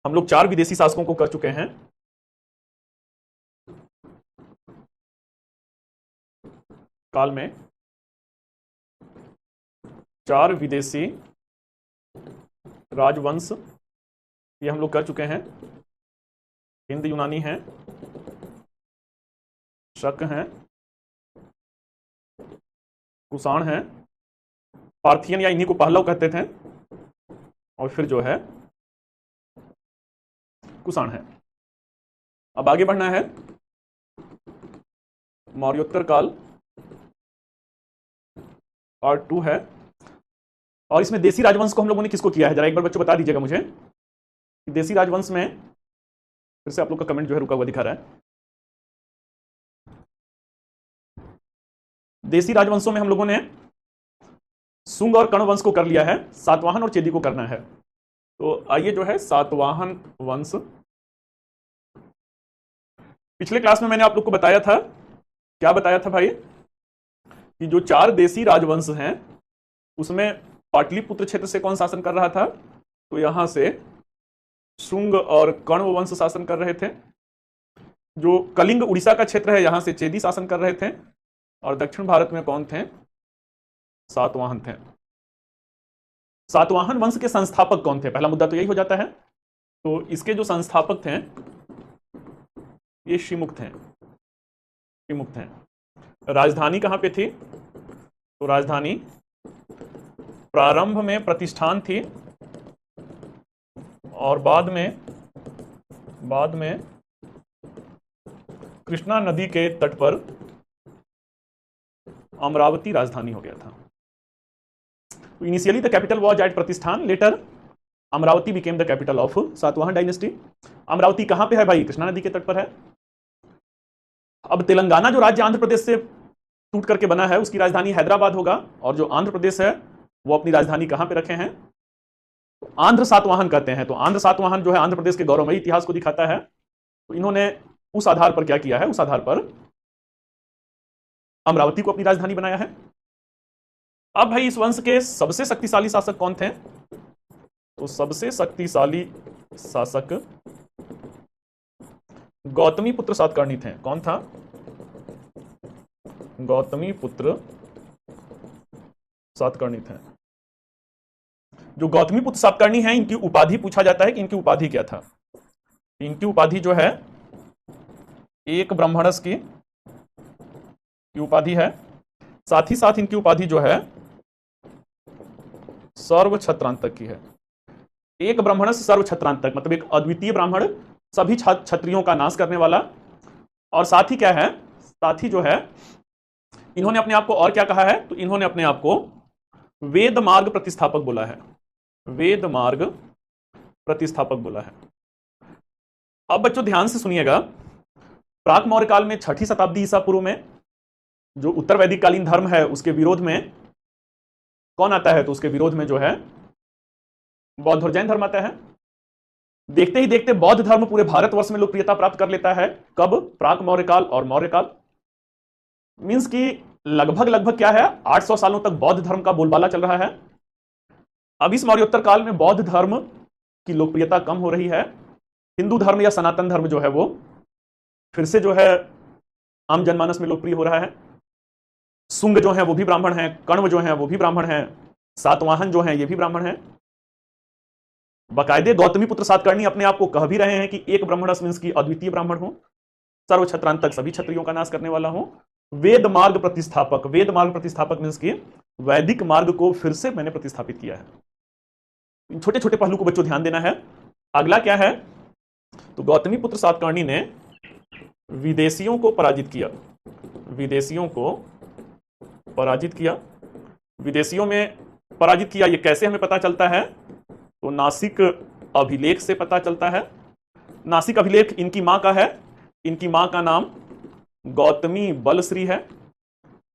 हम लोग 4 विदेशी शासकों को कर चुके हैं। काल में 4 विदेशी राजवंश ये हम लोग कर चुके हैं। हिंद यूनानी हैं, शक हैं, कुषाण हैं, पार्थियन या इन्हीं को पहलव कहते थे, और फिर जो है कुषाण है। अब आगे बढ़ना है। मौर्योत्तर काल और 2 है। और इसमें देसी राजवंश को हम लोगों ने किसको किया है, जरा एक बार बच्चों बता दीजिएगा मुझे। देसी राजवंश में फिर से आप लोग का कमेंट जो है रुका हुआ दिखा रहा है। देसी राजवंशों में हम लोगों ने शुंग और कर्ण वंश को कर लिया है, सातवाहन और चेदी को करना है। तो आइए जो है सातवाहन वंश। पिछले क्लास में मैंने आप लोग को बताया था, क्या बताया था भाई, कि जो 4 देसी राजवंश हैं उसमें पाटलिपुत्र क्षेत्र से कौन शासन कर रहा था, तो यहां से शुंग और कर्ण वंश शासन कर रहे थे। जो कलिंग उड़ीसा का क्षेत्र है यहां से चेदी शासन कर रहे थे, और दक्षिण भारत में कौन थे, सातवाहन थे। सातवाहन वंश के संस्थापक कौन थे, पहला मुद्दा तो यही हो जाता है। तो इसके जो संस्थापक थे ये शिमुक्त हैं। शिमुक्त हैं। राजधानी कहां पे थी, तो राजधानी प्रारंभ में प्रतिष्ठान थी, और बाद में कृष्णा नदी के तट पर अमरावती राजधानी हो गया था। Initially the capital was at Pratishthan, later Amaravati became the capital of Satavahana dynasty. Amaravati कहां पे है भाई, कृष्णा नदी के तट पर है। अब तेलंगाना जो राज्य आंध्र प्रदेश से टूट करके बना है उसकी राजधानी हैदराबाद होगा, और जो आंध्र प्रदेश है वो अपनी राजधानी कहां पे रखे हैं, तो आंध्र सातवाहन कहते हैं। तो आंध्र सातवाहन जो है आंध्र प्रदेश के गौरवमयी इतिहास को दिखाता है। तो इन्होंने उस आधार पर क्या किया है, उस आधार पर अमरावती को अपनी राजधानी बनाया है। अब भाई इस वंश के सबसे शक्तिशाली शासक कौन थे, तो सबसे शक्तिशाली शासक गौतमी पुत्र सातकर्णी थे। कौन था, गौतमी पुत्र सातकर्णी थे। जो गौतमी पुत्र सातकर्णी हैं इनकी उपाधि पूछा जाता है कि इनकी उपाधि क्या था। इनकी उपाधि जो है एक ब्राह्मणस की उपाधि है, साथ ही साथ इनकी उपाधि जो है सर्व छत्रांतक की है। एक ब्राह्मण सर्व छत्रांतक मतलब एक अद्वितीय ब्राह्मण, सभी क्षत्रियों का नाश करने वाला। और साथ ही क्या है, साथ ही जो है इन्होंने अपने आप को और क्या कहा है, तो इन्होंने अपने आप को वेद मार्ग प्रतिस्थापक बोला है। वेद मार्ग प्रतिस्थापक बोला है। अब बच्चों ध्यान से सुनिएगा, प्राक मौर्य काल में 6ठी शताब्दी ईसा पूर्व में जो उत्तर वैदिक कालीन धर्म है उसके विरोध में कौन आता है, तो उसके विरोध में जो है बौद्ध और जैन धर्म आता है। देखते ही देखते बौद्ध धर्म पूरे भारतवर्ष में लोकप्रियता प्राप्त कर लेता है। कब, प्राक मौर्य काल और मौर्य काल। मींस कि लगभग क्या है 800 सालों तक बौद्ध धर्म का बोलबाला चल रहा है। अब इस मौर्योत्तर काल में बौद्ध धर्म की लोकप्रियता कम हो रही है। हिंदू धर्म या सनातन धर्म जो है वो फिर से जो है आम जनमानस में लोकप्रिय हो रहा है। शुंग जो है वो भी ब्राह्मण हैं, कण्व जो है वो भी ब्राह्मण हैं, सातवाहन जो है ये भी ब्राह्मण हैं। बाकायदे गौतमी पुत्र सातकर्णी अपने आप को कह भी रहे हैं कि एक ब्राह्मण मींस की अद्वितीय ब्राह्मण हो, सर्व छत्रांतक सभी क्षत्रियों का नाश करने वाला हो, वेद मार्ग प्रतिस्थापक। वेद मार्ग प्रतिस्थापक मींस की वैदिक मार्ग को फिर से मैंने प्रतिस्थापित किया है। इन छोटे छोटे पहलू को बच्चों ध्यान देना है। अगला क्या है, तो गौतमी पुत्र सातकर्णी ने विदेशियों को पराजित किया। विदेशियों को पराजित किया। विदेशियों में पराजित किया, ये कैसे हमें पता चलता है, तो नासिक अभिलेख से पता चलता है। नासिक अभिलेख इनकी मां का है। इनकी मां का नाम गौतमी बलश्री है।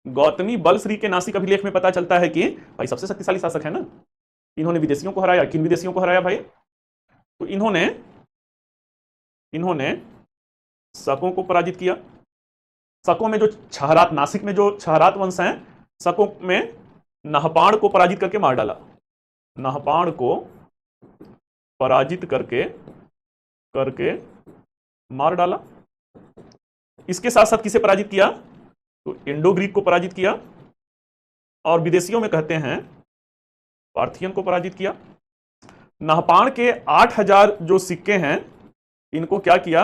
गौतमी बलश्री के नासिक अभिलेख में पता चलता है कि भाई सबसे शक्तिशाली शासक है ना, इन्होंने विदेशियों को हराया। किन विदेशियों को हराया भाई, तो इन्होंने शकों को पराजित किया। शकों में जो छहरात, नासिक में जो छहरात वंश हैं, शकों में नहपाण को पराजित करके मार डाला। नहपाण को पराजित करके करके मार डाला। इसके साथ साथ किसे पराजित किया? तो इंडो ग्रीक को पराजित किया, और विदेशियों में कहते हैं पार्थियन को पराजित किया। नहपाण के 8000 जो सिक्के हैं, इनको क्या किया?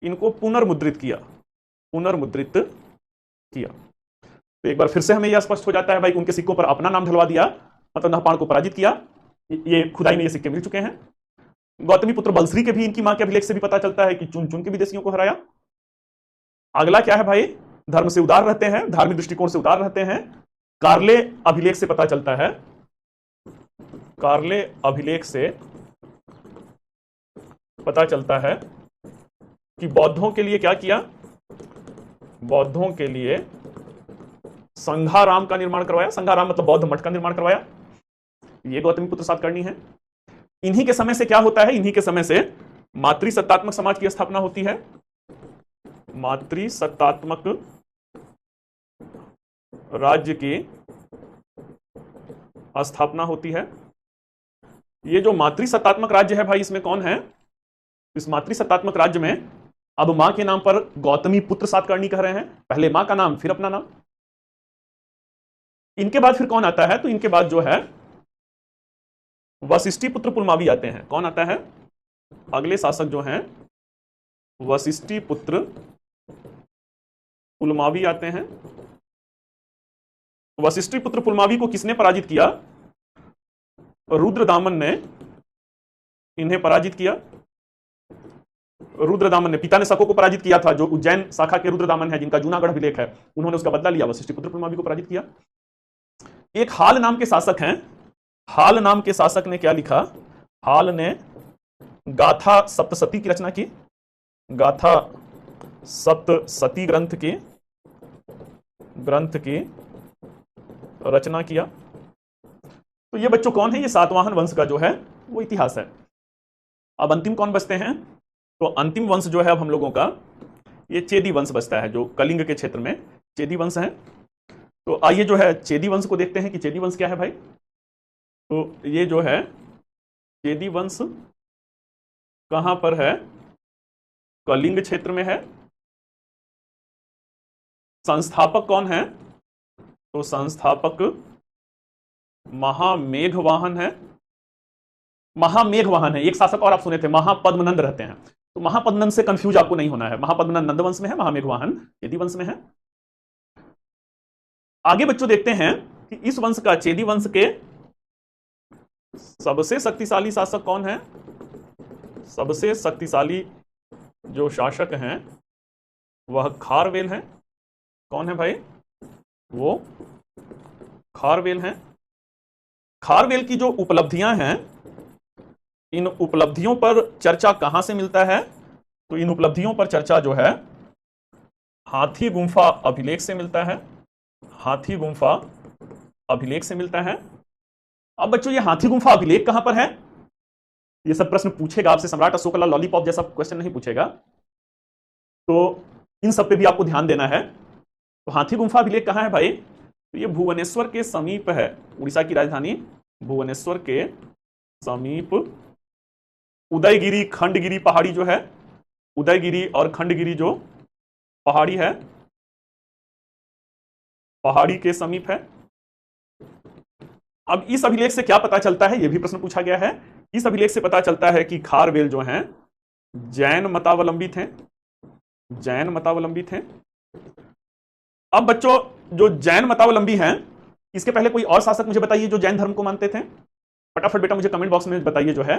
इनको पुनर्मुद्रित किया, पुनर्मुद्रित किया। तो एक बार फिर से हमें यह स्पष्ट हो जाता है भाई, उनके सिक्कों पर अपना नाम ढलवा दिया, मतलब नहपाण को पराजित किया। ये खुदाई में ये सिक्के मिल चुके हैं। गौतमी पुत्र बलश्री के भी इनकी मां के अभिलेख से भी पता चलता है कि चुन चुन के विदेशियों को हराया। अगला क्या है भाई? धर्म से उदार रहते हैं, धार्मिक दृष्टिकोण से उदार रहते हैं। कार्ले अभिलेख से पता चलता है, कार्ले अभिलेख से पता चलता है कि बौद्धों के लिए क्या किया? बौद्धों के लिए संघाराम का निर्माण करवाया। संघाराम मतलब बौद्ध मठ का निर्माण करवाया। ये गौतमी पुत्र सातकर्णी है। इन्हीं के समय से क्या होता है? इन्हीं के समय से मातृसत्तात्मक समाज की स्थापना होती है। मातृसत्तात्मक राज्य की स्थापना होती है। ये जो मातृसत्तात्मक राज्य है भाई, इसमें कौन है? इस मातृसत्तात्मक राज्य में अब मां के नाम पर गौतमी पुत्र सातकर्णी कह रहे हैं। पहले मां का नाम, फिर अपना नाम। इनके बाद फिर कौन आता है? तो इनके बाद जो है वशिष्ठी पुत्र पुलमावी आते हैं। कौन आता है? अगले शासक जो हैं वशिष्ठी पुत्र पुलमावी आते हैं। वशिष्ठी पुत्र पुलमावी को किसने पराजित किया? रुद्रदामन ने इन्हें पराजित किया। रुद्रदामन ने, पिता ने शकों को पराजित किया था, जो उज्जैन शाखा के रुद्रदामन है, जिनका जूनागढ़ अभिलेख है, उन्होंने उसका बदला लिया, वशिष्ठी पुत्र पुलमावी को पराजित किया। एक हाल नाम के शासक हैं। हाल नाम के शासक ने क्या लिखा? हाल ने गाथा सप्तशती की रचना की। गाथा सप्तशती ग्रंथ की रचना किया। तो ये बच्चों कौन है? ये सातवाहन वंश का जो है वो इतिहास है। अब अंतिम कौन बचते हैं? तो अंतिम वंश जो है अब हम लोगों का, ये चेदी वंश बचता है, जो कलिंग के क्षेत्र में चेदी वंश है। तो आइए जो है चेदी वंश को देखते हैं कि चेदी वंश क्या है भाई। तो ये जो है चेदी वंश कहां पर है? कलिंग क्षेत्र में है। संस्थापक कौन है? तो संस्थापक महामेघवाहन है। महामेघवाहन है। एक शासक और आप सुने थे, महापद्मनंद रहते हैं। तो महापद्मनंद से कंफ्यूज आपको नहीं होना है। महापद्मनंद नंद वंश में है, महामेघवाहन चेदी वंश में है। आगे बच्चों देखते हैं कि इस वंश का, चेदी वंश के सबसे शक्तिशाली शासक कौन है? सबसे शक्तिशाली जो शासक हैं वह खारवेल हैं। कौन है भाई? वो खारवेल हैं। खारवेल की जो उपलब्धियां हैं, इन उपलब्धियों पर चर्चा कहां से मिलता है? तो इन उपलब्धियों पर चर्चा जो है हाथी गुंफा अभिलेख से मिलता है। हाथी गुंफा अभिलेख से मिलता है। अब बच्चों ये हाथी गुंफा अभिलेख कहां पर है? ये सब प्रश्न पूछेगा आपसे, सम्राट अशोक का लॉलीपॉप जैसा क्वेश्चन नहीं पूछेगा। तो इन सब पे भी आपको ध्यान देना है। तो हाथी गुंफा अभिलेख कहां है भाई? तो ये भुवनेश्वर के समीप है। उड़ीसा की राजधानी भुवनेश्वर के समीप उदयगिरी खंडगिरी पहाड़ी जो है, उदयगिरी और खंडगिरी जो पहाड़ी है, पहाड़ी के समीप है। अब इस अभिलेख से क्या पता चलता है? यह भी प्रश्न पूछा गया है। इस अभिलेख से पता चलता है कि खारवेल जो हैं जैन मतावलंबी थे। जैन मतावलंबी थे। अब बच्चों जो जैन मतावलंबी हैं, इसके पहले कोई और शासक मुझे बताइए जो जैन धर्म को मानते थे। फटाफट बेटा मुझे कमेंट बॉक्स में बताइए जो है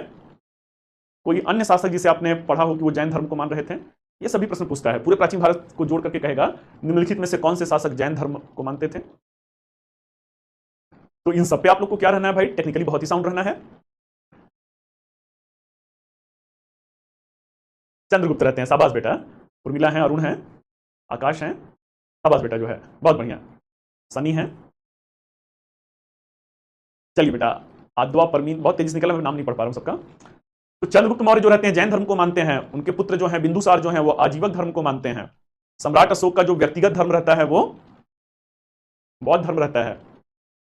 कोई अन्य शासक जिसे आपने पढ़ा हो कि वो जैन धर्म को मान रहे थे। ये सभी प्रश्न पूछता है, पूरे प्राचीन भारत को जोड़ करके कहेगा निम्नलिखित में से कौन से शासक जैन धर्म को मानते थे। तो इन सब पे आप लोग को क्या रहना है भाई? टेक्निकली बहुत ही साउंड रहना है। चंद्रगुप्त रहते हैं, शाबाश बेटा। उर्मिला है, अरुण है, आकाश है, शाबाश बेटा जो है, बहुत बढ़िया। सनी है। चलिए बेटा, आद्वा परमीन बहुत तेजी से निकला, मैं नाम नहीं पढ़ पा रहा हूं सबका। तो चंद्रगुप्त मौर्य जो रहते हैं जैन धर्म को मानते हैं। उनके पुत्र जो हैं बिंदुसार जो हैं वो आजीवक धर्म को मानते हैं। सम्राट अशोक का जो व्यक्तिगत धर्म रहता है वो बौद्ध धर्म रहता है।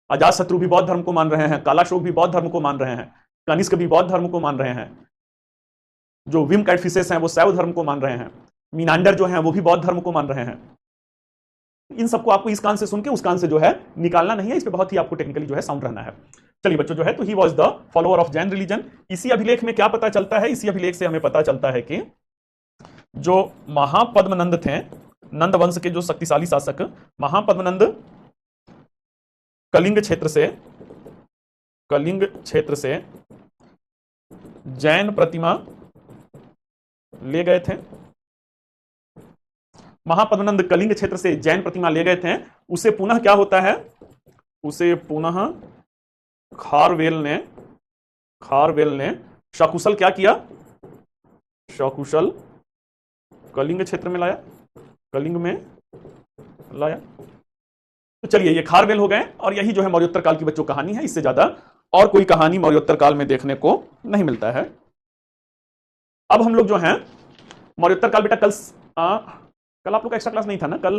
अजातशत्रु भी बौद्ध धर्म को मान रहे हैं। कालाशोक भी बौद्ध धर्म को मान रहे हैं। कनिष्क भी बौद्ध धर्म को मान रहे हैं। जो विम कैटफिशेस हैं वो शैव धर्म को मान रहे हैं, मीनांडर जो हैं वो भी बौद्ध धर्म को मान रहे हैं। इन सबको आपको इस कान से सुन के उस कान से जो है निकालना नहीं है, इस पे बहुत ही आपको टेक्निकली जो है साउंड रहना है। चलिए बच्चों, जो है तो he was the follower of Jain religion. इसी अभिलेख में क्या पता चलता है, इसी अभिलेख से हमें पता चलता है कि जो महापद्मनंद थे, नंद वंश के जो शक्तिशाली शासक महापद्मनंद कलिंग क्षेत्र से जैन प्रतिमा ले गए थे। महापद्मनंद कलिंग क्षेत्र से जैन प्रतिमा ले गए थे। उसे पुनः क्या होता है, उसे पुनः खारवेल ने सकुशल क्या किया, सकुशल कलिंग क्षेत्र में लाया, कलिंग में लाया। तो चलिए ये खारवेल हो गए, और यही जो है मौर्योत्तर काल की बच्चों कहानी है। इससे ज्यादा और कोई कहानी मौर्योत्तर काल में देखने को नहीं मिलता है। अब हम लोग जो हैं मौर्योत्तर काल, बेटा कल आप लोग का एक्स्ट्रा क्लास नहीं था ना, कल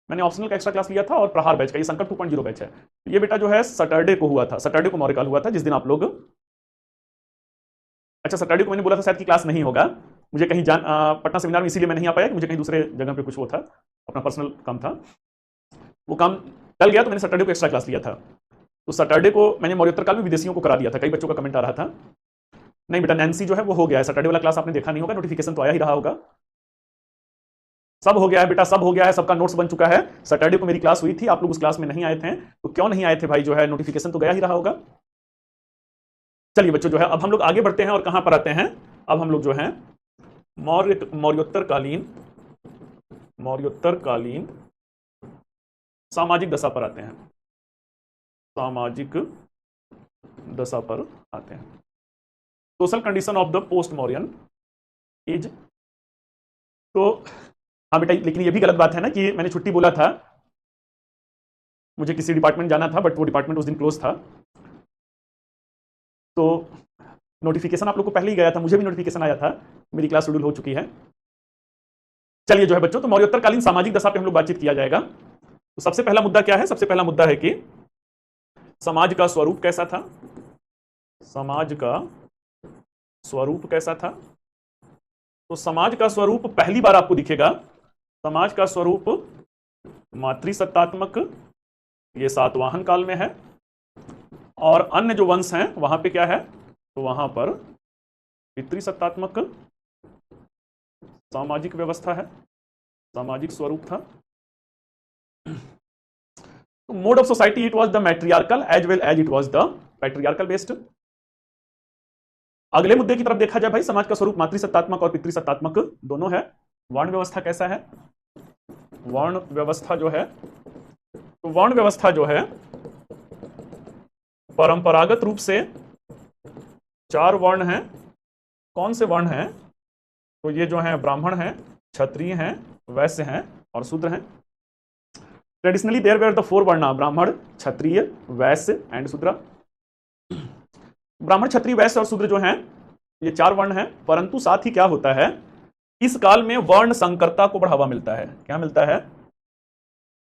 मैंने ऑप्शनल का एक्स्ट्रा क्लास लिया था और प्रहार बैच का, ये संकट 2.0 बैच है। ये बेटा जो है सैटरडे को हुआ था, सैटरडे को मौर्य काल हुआ था, जिस दिन आप लोग, अच्छा सैटरडे को मैंने बोला था शायद कि क्लास नहीं होगा, मुझे कहीं पटना सेमिनार में इसीलिए मैं नहीं आ पाया कि मुझे कहीं दूसरे जगह पे कुछ वो था, अपना पर्सनल काम था, वो काम टल गया, तो मैंने सैटरडे को एक्स्ट्रा क्लास लिया था। तो सैटरडे को मैंने मौर्योत्तर काल में विदेशियों को करा दिया था। कई बच्चों का कमेंट आ रहा था, नहीं बेटा नैन्सी जो है वो हो गया है, सैटरडे वाला क्लास आपने देखा नहीं होगा, नोटिफिकेशन तो आया ही रहा होगा। सब हो गया है बेटा, सब हो गया है, सबका नोट्स बन चुका है। सैटरडे को मेरी क्लास हुई थी, आप लोग उस क्लास में नहीं आए थे, तो क्यों नहीं आए थे भाई, जो है नोटिफिकेशन तो गया ही रहा होगा। चलिए बच्चों, जो है अब हम लोग आगे बढ़ते हैं और कहां पर आते हैं, अब हम लोग जो है मौर्योत्तर कालीन सामाजिक दशा पर आते हैं, सामाजिक दशा पर आते हैं। Social condition of the post Mauryan age. तो हाँ बेटा, लेकिन ये भी गलत बात है ना कि मैंने छुट्टी बोला था, मुझे किसी डिपार्टमेंट जाना था, बट वो डिपार्टमेंट उस दिन क्लोज था, तो नोटिफिकेशन आप लोग को पहले ही गया था, मुझे भी नोटिफिकेशन आया था, मेरी क्लास शेड्यूल हो चुकी है। चलिए जो है बच्चों, तो मौर्योत्तरकालीन सामाजिक दशा पे हम लोग बातचीत किया जाएगा। तो सबसे पहला मुद्दा क्या है, सबसे पहला मुद्दा है कि समाज का स्वरूप कैसा था, समाज का स्वरूप कैसा था। तो समाज का स्वरूप पहली बार आपको दिखेगा, समाज का स्वरूप मातृसत्तात्मक, ये सातवाहन काल में है, और अन्य जो वंश हैं वहां पे क्या है, तो वहां पर पितृसत्तात्मक सामाजिक व्यवस्था है, सामाजिक स्वरूप था। तो mode of society it was the matriarchal as well as it was the patriarchal based. अगले मुद्दे की तरफ देखा जाए भाई, समाज का स्वरूप मातृसत्तात्मक और पितृसत्तात्मक दोनों है। वर्ण व्यवस्था कैसा है, वर्ण व्यवस्था जो है, तो वर्ण व्यवस्था जो है परंपरागत रूप से 4 वर्ण हैं। कौन से वर्ण हैं, तो ये जो हैं ब्राह्मण हैं, क्षत्रिय हैं, वैश्य हैं और शूद्र हैं। ट्रेडिशनली देयर वेर द 4 वर्णा, ब्राह्मण, क्षत्रिय, वैश्य एंड शूद्र। ब्राह्मण, क्षत्रिय, वैश्य और शूद्र जो हैं ये 4 वर्ण हैं, परंतु साथ ही क्या होता है, इस काल में वर्ण संकरता को बढ़ावा मिलता है। क्या मिलता है,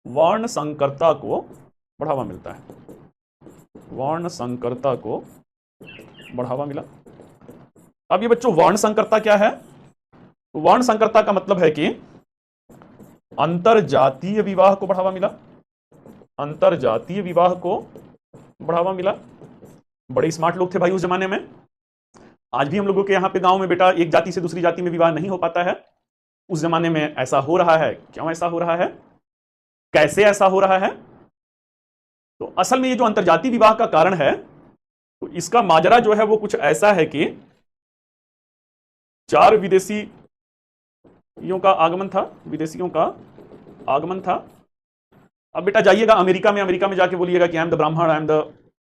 वर्ण संकरता को बढ़ावा मिलता है, वर्ण संकरता को बढ़ावा मिला। अब ये बच्चों वर्ण संकरता क्या है, तो वर्ण संकरता का मतलब है कि अंतर जातीय विवाह को बढ़ावा मिला, अंतर जातीय विवाह को बढ़ावा मिला। बड़े स्मार्ट लोग थे भाई उस जमाने में। आज भी हम लोगों के यहाँ पे गांव में बेटा एक जाति से दूसरी जाति में विवाह नहीं हो पाता है, उस जमाने में ऐसा हो रहा है। क्यों ऐसा हो रहा है, कैसे ऐसा हो रहा है, तो असल में ये जो अंतरजातीय विवाह का कारण है, तो इसका माजरा जो है वो कुछ ऐसा है कि 4 विदेशियों का आगमन था, विदेशियों का आगमन था। अब बेटा जाइएगा अमेरिका में जाके बोलिएगा कि आई एम द ब्राह्मण, आई एम द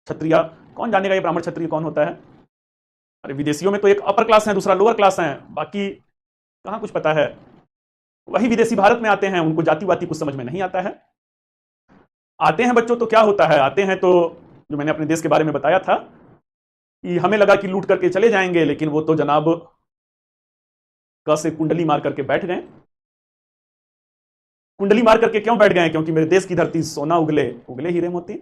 क्षत्रिय, कौन जानेगा ये ब्राह्मण क्षत्रिय कौन होता है। अरे विदेशियों में तो एक अपर क्लास है, दूसरा लोअर क्लास है, बाकी कहां कुछ पता है। वही विदेशी भारत में आते हैं, उनको जाति वाति कुछ समझ में नहीं आता है। आते हैं बच्चों तो क्या होता है, आते हैं तो जो मैंने अपने देश के बारे में बताया था कि हमें लगा कि लूट करके चले जाएंगे, लेकिन वो तो जनाब क से कुंडली मार करके बैठ गए। कुंडली मार करके क्यों बैठ गए, क्योंकि मेरे देश की धरती सोना उगले उगले हीरे मोती।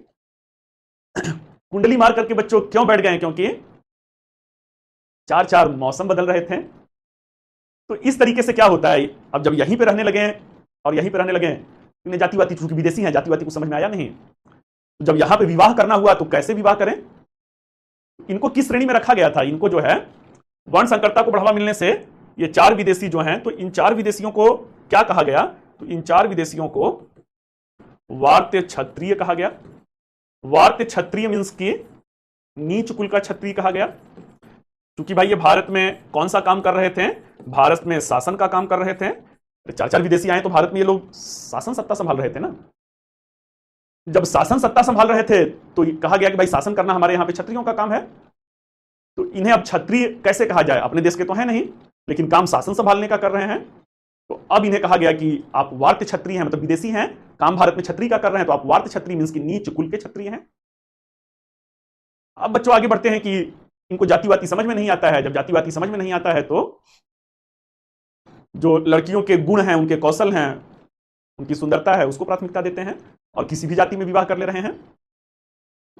कुंडली मार करके बच्चों क्यों बैठ गए, क्योंकि 4 मौसम बदल रहे थे, तो इस तरीके से क्या होता है, अब जब यहीं पे रहने लगे और यहीं पे रहने लगे, इन्हें जातिवादी, चूंकि विदेशी हैं, जातिवादी को समझ में आया नहीं, तो जब यहां पे विवाह करना हुआ तो कैसे विवाह करें, इनको किस श्रेणी में रखा गया था, इनको जो है वर्ण संकरता को बढ़ावा मिलने से ये 4 विदेशी जो हैं, तो इन 4 विदेशियों को क्या कहा गया, तो इन 4 विदेशियों को वार्त्य क्षत्रिय कहा गया। वार्त्य क्षत्रिय मींस की नीच कुल का क्षत्रिय कहा गया, क्योंकि भाई ये भारत में कौन सा काम कर रहे थे, भारत में शासन का काम कर रहे थे। 4 विदेशी आए तो भारत में ये लोग शासन सत्ता संभाल रहे थे ना। जब शासन सत्ता संभाल रहे थे तो कहा गया कि भाई शासन करना हमारे यहां पे क्षत्रियों का काम है, तो इन्हें अब क्षत्रिय कैसे कहा जाए, अपने देश के तो है नहीं लेकिन काम शासन संभालने का कर रहे हैं, तो अब इन्हें कहा गया कि आप वार्त्य क्षत्रिय हैं, मतलब विदेशी हैं, काम भारत में क्षत्रिय का कर रहे हैं, तो आप वार्त्य क्षत्रिय मींस की नीच कुल के क्षत्रिय हैं। अब बच्चों आगे बढ़ते हैं कि इनको जातिवादी समझ में नहीं आता है। जब जातिवादी समझ में नहीं आता है तो जो लड़कियों के गुण हैं, उनके कौशल हैं, उनकी सुंदरता है, उसको प्राथमिकता देते हैं और किसी भी जाति में विवाह कर ले रहे हैं।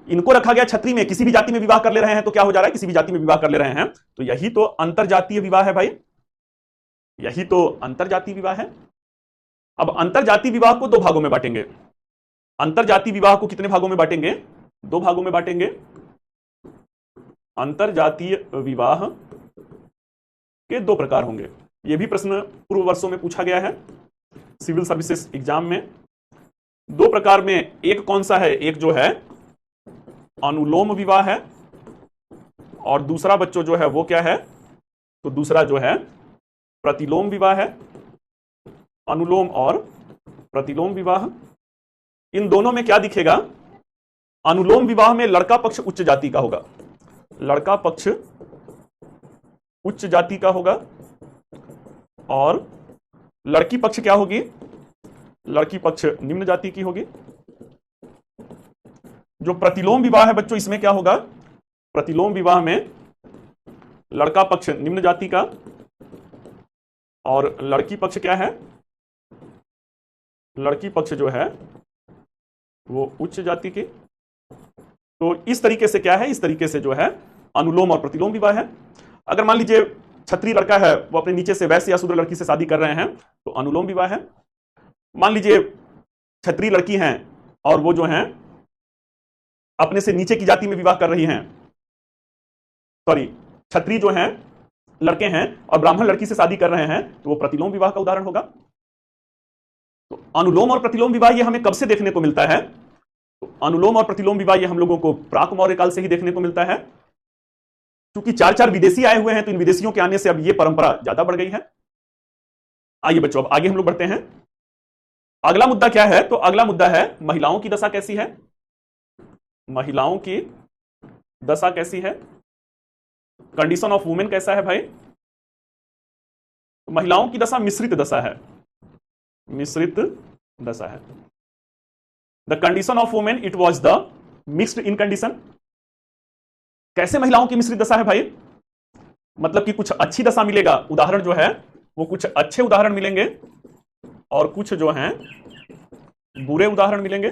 इनको रखा गया छत्री में, किसी भी जाति में विवाह कर ले रहे हैं, तो क्या हो जा रहा है, किसी भी जाति में विवाह कर ले रहे हैं, तो यही तो अंतरजातीय विवाह है भाई, यही तो अंतरजातीय विवाह है। अब अंतरजातीय विवाह को 2 भागों में बांटेंगे। अंतरजातीय विवाह को कितने भागों में बांटेंगे, 2 भागों में बांटेंगे। अंतरजातीय विवाह के 2 प्रकार होंगे। यह भी प्रश्न पूर्व वर्षों में पूछा गया है सिविल सर्विसेज एग्जाम में। 2 प्रकार में, एक कौन सा है, एक जो है अनुलोम विवाह है और दूसरा बच्चों जो है वो क्या है, तो दूसरा जो है प्रतिलोम विवाह है। अनुलोम और प्रतिलोम विवाह, इन दोनों में क्या दिखेगा, अनुलोम विवाह में लड़का पक्ष उच्च जाति का होगा, लड़का पक्ष उच्च जाति का होगा और लड़की पक्ष क्या होगी, लड़की पक्ष निम्न जाति की होगी। जो प्रतिलोम विवाह है बच्चों, इसमें क्या होगा, प्रतिलोम विवाह में लड़का पक्ष निम्न जाति का और लड़की पक्ष क्या है, लड़की पक्ष जो है वो उच्च जाति की। तो इस तरीके से क्या है, इस तरीके से जो है अनुलोम और प्रतिलोम विवाह है। अगर मान लीजिए क्षत्रिय लड़का है, वो अपने नीचे से वैश्य या शूद्र लड़की से शादी कर रहे हैं, तो अनुलोम विवाह है। मान लीजिए क्षत्रिय लड़की हैं और वो जो हैं अपने से नीचे की जाति में विवाह कर रही हैं, सॉरी, क्षत्रिय जो हैं लड़के हैं और ब्राह्मण लड़की से शादी कर रहे हैं, तो वो प्रतिलोम विवाह का उदाहरण होगा। तो अनुलोम और प्रतिलोम विवाह ये हमें कब से देखने को मिलता है, तो अनुलोम और प्रतिलोम विवाह ये हम लोगों को प्राक मौर्य काल से ही देखने को मिलता है। क्योंकि 4 विदेशी आए हुए हैं, तो इन विदेशियों के आने से अब ये परंपरा ज्यादा बढ़ गई है। आइए बच्चों, अब आगे हम लोग बढ़ते हैं। अगला मुद्दा क्या है, तो अगला मुद्दा है महिलाओं की दशा कैसी है, महिलाओं की दशा कैसी है, कंडीशन ऑफ वुमेन कैसा है भाई। तो महिलाओं की दशा मिश्रित दशा है, मिश्रित दशा है। The condition of women it was the mixed in condition. कैसे महिलाओं की मिश्रित दशा है भाई, मतलब कि कुछ अच्छी दशा मिलेगा, उदाहरण जो है वो कुछ अच्छे उदाहरण मिलेंगे और कुछ जो हैं बुरे उदाहरण मिलेंगे।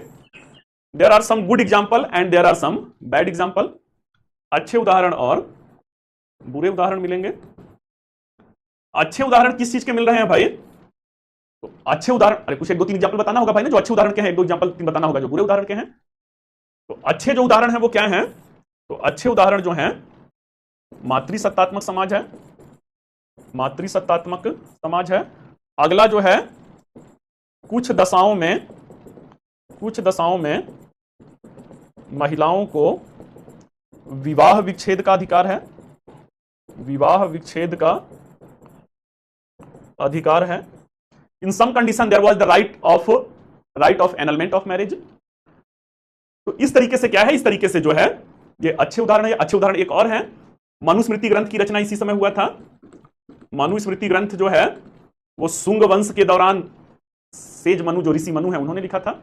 There are some good example and there are some bad example. अच्छे उदाहरण और बुरे उदाहरण मिलेंगे। अच्छे उदाहरण किस चीज के मिल रहे हैं भाई, तो अच्छे उदाहरण, अरे कुछ 1-2-3 एग्जाम्पल बताना होगा भाई ना, जो अच्छे उदाहरण के हैं 1-2 एग्जाम्पल 3 बताना होगा जो बुरे उदाहरण के हैं। तो अच्छे जो उदाहरण है वो क्या है, तो अच्छे उदाहरण जो हैं मातृसत्तात्मक समाज है, मातृसत्तात्मक समाज है। अगला जो है कुछ दशाओं में महिलाओं को विवाह विच्छेद का अधिकार है, विवाह विच्छेद का अधिकार है। In some condition there was the right of annulment of marriage. तो इस तरीके से क्या है, इस तरीके से जो है ये अच्छे उदाहरण है। अच्छे उदाहरण एक और है, मनुस्मृति ग्रंथ की रचना इसी समय हुआ था। मनुस्मृति ग्रंथ जो है वो शुंग वंश के दौरान सेज मनु, जो ऋषि मनु है, उन्होंने लिखा था।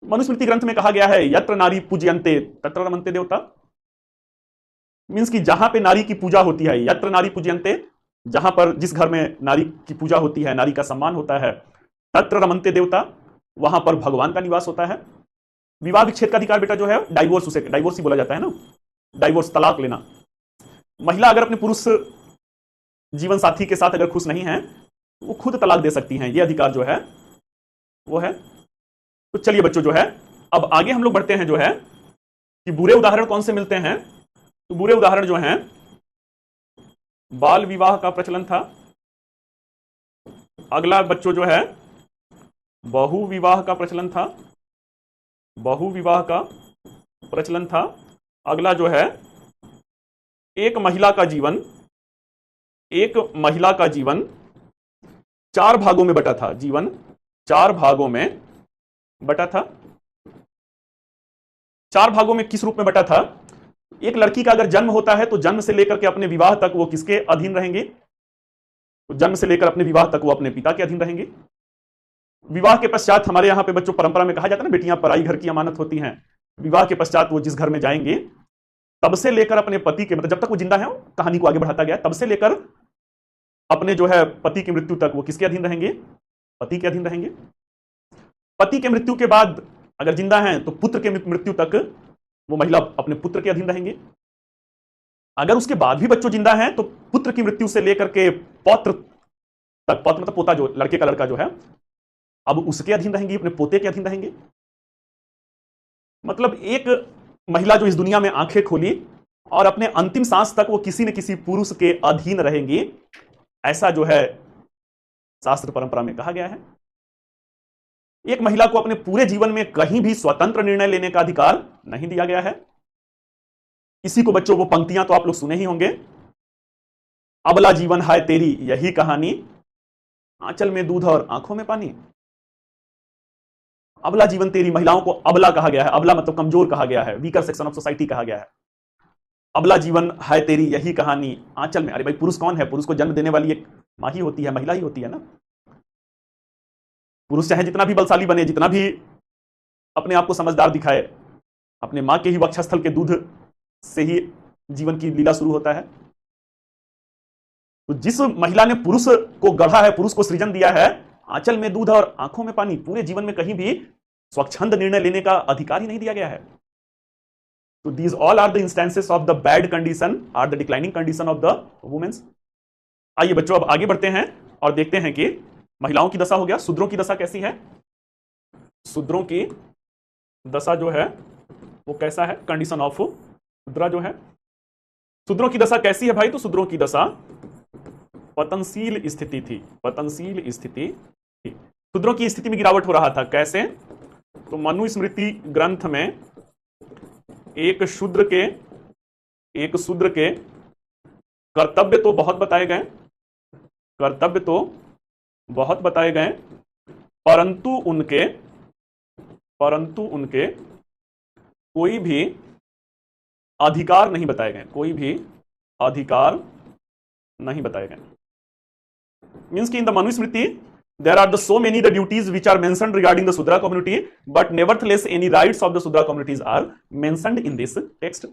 मनुस्मृति ग्रंथ में कहा गया है यत्र नारी पूज्यन्ते तत्र रमन्ते देवता। मींस कि जहां पे नारी की पूजा होती है, यत्र नारी पूज्यन्ते, जहां पर जिस घर में नारी की पूजा होती है, नारी का सम्मान होता है, तत्र रमन्ते देवता, वहां पर भगवान का निवास होता है। विवाह विच्छेद का अधिकार बेटा जो है डाइवोर्स, उसे डाइवोर्स ही बोला जाता है ना, डाइवोर्स, तलाक लेना। महिला अगर अपने पुरुष जीवन साथी के साथ अगर खुश नहीं है वो खुद तलाक दे सकती हैं, ये अधिकार जो है वो है। तो चलिए बच्चों जो है अब आगे हम लोग बढ़ते हैं जो है कि बुरे उदाहरण कौन से मिलते हैं। तो बुरे उदाहरण जो हैं, बाल विवाह का प्रचलन था। अगला बच्चों जो है बहु विवाह का प्रचलन था, बहु विवाह का प्रचलन था। अगला जो है एक महिला का जीवन, एक महिला का जीवन 4 भागों में बटा था, जीवन 4 भागों में बटा था। 4 भागों में किस रूप में बटा था? एक लड़की का अगर जन्म होता है तो जन्म से लेकर के अपने विवाह तक वो किसके अधीन रहेंगे? तो जन्म से लेकर अपने विवाह तक वो अपने पिता के अधीन रहेंगे। विवाह के पश्चात हमारे यहां पे बच्चों परंपरा में कहा जाता है ना, बेटियां पराई घर की अमानत होती हैं। विवाह के पश्चात वो जिस घर में जाएंगे तब से लेकर अपने पति के, मतलब जब तक वो जिंदा है, कहानी को आगे बढ़ाता गया, तब से लेकर अपने जो है पति की मृत्यु तक वो किसके अधीन रहेंगे? पति के अधीन रहेंगे। पति के मृत्यु के बाद अगर जिंदा हैं तो पुत्र के मृत्यु तक वो महिला अपने पुत्र के अधीन रहेंगे। अगर उसके बाद भी बच्चों जिंदा हैं तो पुत्र की मृत्यु से लेकर के पौत्र तक, पौत्र मतलब पोता, जो लड़के का लड़का जो है, अब उसके अधीन रहेंगी, अपने पोते के अधीन रहेंगे। मतलब एक महिला जो इस दुनिया में आंखें खोली और अपने अंतिम सांस तक वो किसी न किसी पुरुष के अधीन रहेंगी, ऐसा जो है शास्त्र परंपरा में कहा गया है। एक महिला को अपने पूरे जीवन में कहीं भी स्वतंत्र निर्णय लेने का अधिकार नहीं दिया गया है। इसी को बच्चों वो पंक्तियां तो आप लोग सुने ही होंगे, अबला जीवन हाय तेरी यही कहानी, आंचल में दूध और आंखों में पानी। अबला जीवन तेरी, महिलाओं को अबला कहा गया है। अबला मतलब कमजोर कहा गया है, वीकर सेक्शन ऑफ सोसाइटी कहा गया है। अबला जीवन हाय तेरी यही कहानी, आंचल में, अरे भाई पुरुष कौन है? पुरुष को जन्म देने वाली एक मां ही होती है, महिला ही होती है ना। पुरुष चाहे जितना भी बलशाली बने, जितना भी अपने आप को समझदार दिखाए, अपने मां के ही वक्षस्थल के दूध से ही जीवन की लीला शुरू होता है। तो जिस महिला ने पुरुष को गढ़ा है, पुरुष को सृजन दिया है, आंचल में दूध और आंखों में पानी, पूरे जीवन में कहीं भी स्वच्छंद निर्णय लेने का अधिकार ही नहीं दिया गया है। तो these all are the instances of the bad condition, or the declining condition of the women's. आइए बच्चों अब आगे बढ़ते हैं और देखते हैं कि महिलाओं की दशा हो गया, शूद्रों की दशा कैसी है। शूद्रों की दशा जो है वो कैसा है? कंडीशन ऑफ शूद्रा जो है, शूद्रों की दशा कैसी है भाई? तो शूद्रों की दशा पतनशील स्थिति थी, पतनशील स्थिति थी। शूद्रों की स्थिति में गिरावट हो रहा था, कैसे? तो मनुस्मृति ग्रंथ में एक शूद्र के कर्तव्य तो बहुत बताए गए, कर्तव्य तो बहुत बताए गए, परंतु उनके कोई भी अधिकार नहीं बताए गए, कोई भी अधिकार नहीं बताए गए। मीन्स कि in the Manusmriti there are so many the duties which are mentioned regarding the Sudra community, but nevertheless any rights of the Sudra communities are mentioned in this text.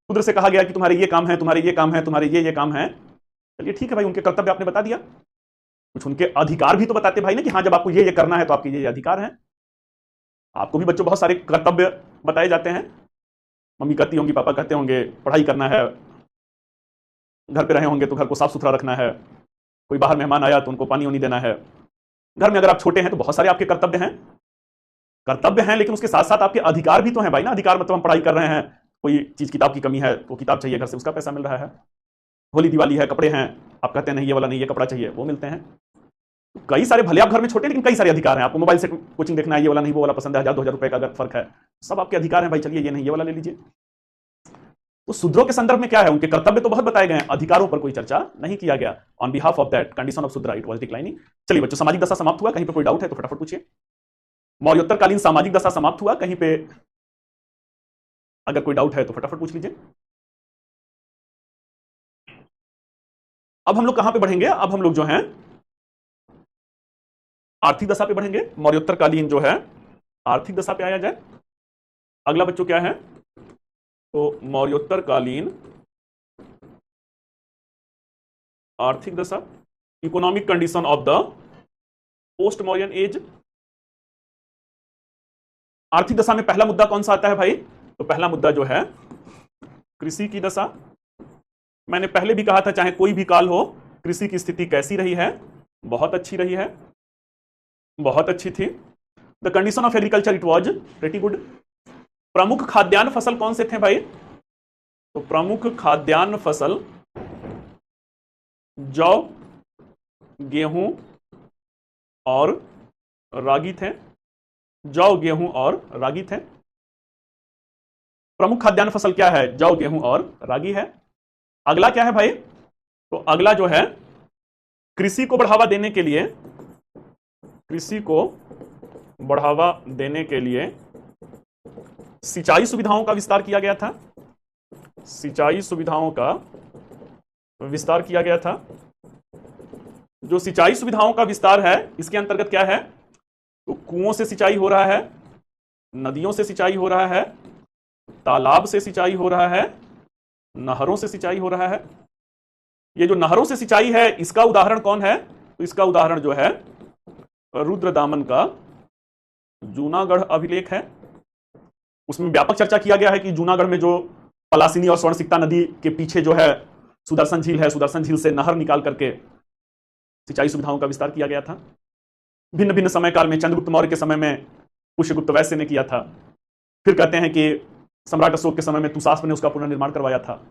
शूद्र से कहा गया कि तुम्हारे ये काम है, तुम्हारे ये काम है, तुम्हारे ये काम है। चलिए ठीक है भाई, उनके कर्तव्य आपने बता दिया, कुछ उनके अधिकार भी तो बताते भाई ना, कि हाँ जब आपको ये करना है तो आपके ये अधिकार हैं। आपको भी बच्चों बहुत सारे कर्तव्य बताए जाते हैं। मम्मी कहती होंगी, पापा कहते होंगे पढ़ाई करना है, घर पे रहे होंगे तो घर को साफ सुथरा रखना है, कोई बाहर मेहमान आया तो उनको पानी वानी देना है। घर में अगर आप छोटे हैं तो बहुत सारे आपके कर्तव्य हैं, लेकिन उसके साथ साथ आपके अधिकार भी तो हैं भाई ना। अधिकार मतलब हम पढ़ाई कर रहे हैं, कोई चीज किताब की कमी है तो किताब चाहिए, घर से उसका पैसा मिल रहा है। होली दिवाली है, कपड़े हैं, आप कहते हैं नहीं ये वाला नहीं, ये कपड़ा चाहिए, वो मिलते हैं। तो कई सारे, भले आप घर में छोटे लेकिन कई सारे अधिकार हैं। आपको मोबाइल से कोचिंग देखना है, ये वाला नहीं वो वाला पसंद है, 1000-2000 रुपए का अगर फर्क है, सब आपके अधिकार हैं भाई। चलिए ये नहीं ये वाला ले लीजिए। तो शूद्रों के संदर्भ में क्या है? उनके कर्तव्य तो बहुत बताए गए, अधिकारों पर कोई चर्चा नहीं किया गया। On behalf of that condition of Shudra it was declining. चलिए बच्चों, सामाजिक दशा समाप्त हुआ, कहीं पे कोई डाउट है तो फटाफट पूछिए। मौर्योत्तरकालीन सामाजिक दशा समाप्त हुआ, कहीं पे अगर कोई डाउट है तो फटाफट पूछ लीजिए। अब हम लोग कहां पे बढ़ेंगे? अब हम लोग जो हैं आर्थिक दशा पे बढ़ेंगे। मौर्योत्तरकालीन जो है आर्थिक दशा पे आया जाए। अगला बच्चों क्या है? तो मौर्योत्तरकालीन आर्थिक दशा, economic condition of the post Mauryan age. आर्थिक दशा में पहला मुद्दा कौन सा आता है भाई? तो पहला मुद्दा जो है कृषि की दशा। मैंने पहले भी कहा था, चाहे कोई भी काल हो, कृषि की स्थिति कैसी रही है? बहुत अच्छी रही है, बहुत अच्छी थी। The condition of agriculture it was pretty good. प्रमुख खाद्यान्न फसल कौन से थे भाई? तो प्रमुख खाद्यान्न फसल जौ, गेहूं और रागी थे। जौ, गेहूं और रागी थे। प्रमुख खाद्यान्न फसल क्या है? जौ, गेहूं और रागी है। अगला क्या है भाई? तो अगला जो है, कृषि को बढ़ावा देने के लिए, कृषि को बढ़ावा देने के लिए सिंचाई सुविधाओं का विस्तार किया गया था। सिंचाई सुविधाओं का विस्तार किया गया था। जो सिंचाई सुविधाओं का विस्तार है, इसके अंतर्गत क्या है? तो कुओं से सिंचाई हो रहा है, नदियों से सिंचाई हो रहा है, तालाब से सिंचाई हो रहा है, नहरों से सिंचाई हो रहा है। ये जो नहरों से सिंचाई है, इसका उदाहरण कौन है? तो इसका उदाहरण जो है, रुद्रदामन का जूनागढ़ अभिलेख है। उसमें व्यापक चर्चा किया गया है कि जूनागढ़ में जो पलासिनी और स्वर्णसिक्ता नदी के पीछे जो है सुदर्शन झील है, सुदर्शन झील से नहर निकाल करके सिंचाई सुविधाओं का विस्तार किया गया था। भिन्न भिन्न समय काल में, चंद्रगुप्त मौर्य के समय में पुष्यगुप्त वैश्य ने किया था। फिर कहते हैं कि सम्राट अशोक के समय में तुसास्प ने उसका पुनर्निर्माण करवाया था।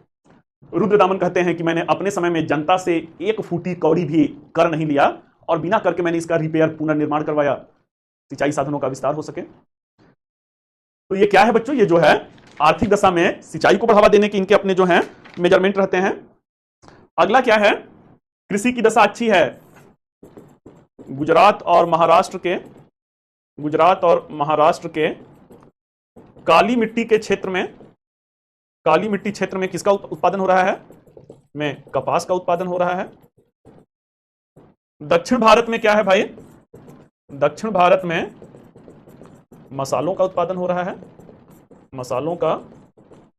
रुद्रदामन कहते हैं कि मैंने अपने समय में जनता से 1 फूटी कौड़ी भी कर नहीं लिया और बिना करके मैंने इसका रिपेयर, पुनर्निर्माण करवाया, सिंचाई साधनों का विस्तार हो सके। तो ये क्या है बच्चों? ये जो है आर्थिक दशा में सिंचाई को बढ़ावा देने के इनके अपने जो हैं मेजरमेंट रहते हैं। अगला क्या है? कृषि की दशा अच्छी है। गुजरात और महाराष्ट्र के काली मिट्टी के क्षेत्र में, काली मिट्टी क्षेत्र में किसका उत्पादन हो रहा है? में कपास का उत्पादन हो रहा है। दक्षिण भारत में क्या है भाई? दक्षिण भारत में मसालों का उत्पादन हो रहा है, मसालों का